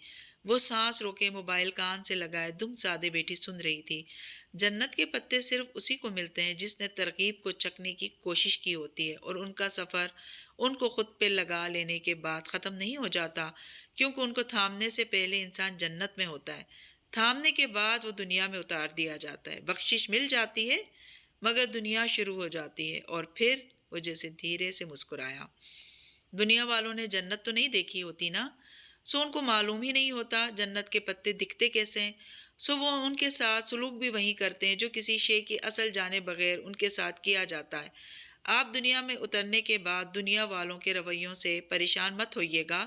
وہ سانس روکے موبائل کان سے لگائے دم سادے بیٹھی سن رہی تھی۔ جنت کے پتے صرف اسی کو ملتے ہیں جس نے ترغیب کو چکھنے کی کوشش کی ہوتی ہے، اور ان کا سفر ان کو خود پہ لگا لینے کے بعد ختم نہیں ہو جاتا، کیونکہ ان کو تھامنے سے پہلے انسان جنت میں ہوتا ہے، تھامنے کے بعد وہ دنیا میں اتار دیا جاتا ہے۔ بخشش مل جاتی ہے مگر دنیا شروع ہو جاتی ہے۔ اور پھر وہ جیسے دھیرے سے مسکرایا۔ دنیا والوں نے جنت تو نہیں دیکھی ہوتی نا، سو ان کو معلوم ہی نہیں ہوتا جنت کے پتے دکھتے کیسے ہیں، سو وہ ان کے ساتھ سلوک بھی وہی کرتے ہیں جو کسی شے کی اصل جانے بغیر ان کے ساتھ کیا جاتا ہے۔ آپ دنیا میں اترنے کے بعد دنیا والوں کے رویوں سے پریشان مت ہوئیے گا۔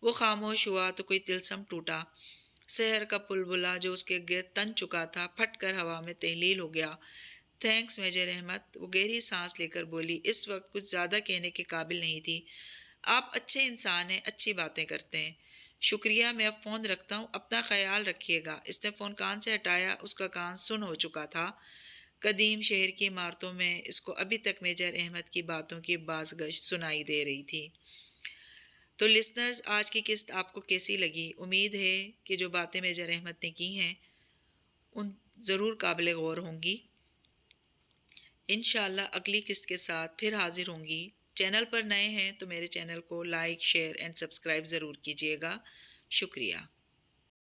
وہ خاموش ہوا تو کوئی طلسم ٹوٹا۔ سحر کا بلبلا جو اس کے گرد تن چکا تھا پھٹ کر ہوا میں تحلیل ہو گیا۔ تھینکس میجر احمد، وہ گہری سانس لے کر بولی۔ اس وقت کچھ زیادہ کہنے کے قابل نہیں تھی۔ آپ اچھے انسان ہیں، اچھی باتیں کرتے ہیں۔ شکریہ، میں اب فون رکھتا ہوں، اپنا خیال رکھیے گا۔ اس نے فون کان سے ہٹایا، اس کا کان سن ہو چکا تھا۔ قدیم شہر کی عمارتوں میں اس کو ابھی تک میجر احمد کی باتوں کی بازگشت سنائی دے رہی تھی۔ تو لسنرز، آج کی قسط آپ کو کیسی لگی؟ امید ہے کہ جو باتیں میجر احمد نے کی ہیں ان ضرور قابل غور ہوں گی۔ انشاءاللہ اگلی قسط کے ساتھ پھر حاضر ہوں گی۔ چینل پر نئے ہیں تو میرے چینل کو لائک، شیئر اینڈ سبسکرائب ضرور کیجیے گا۔ شکریہ۔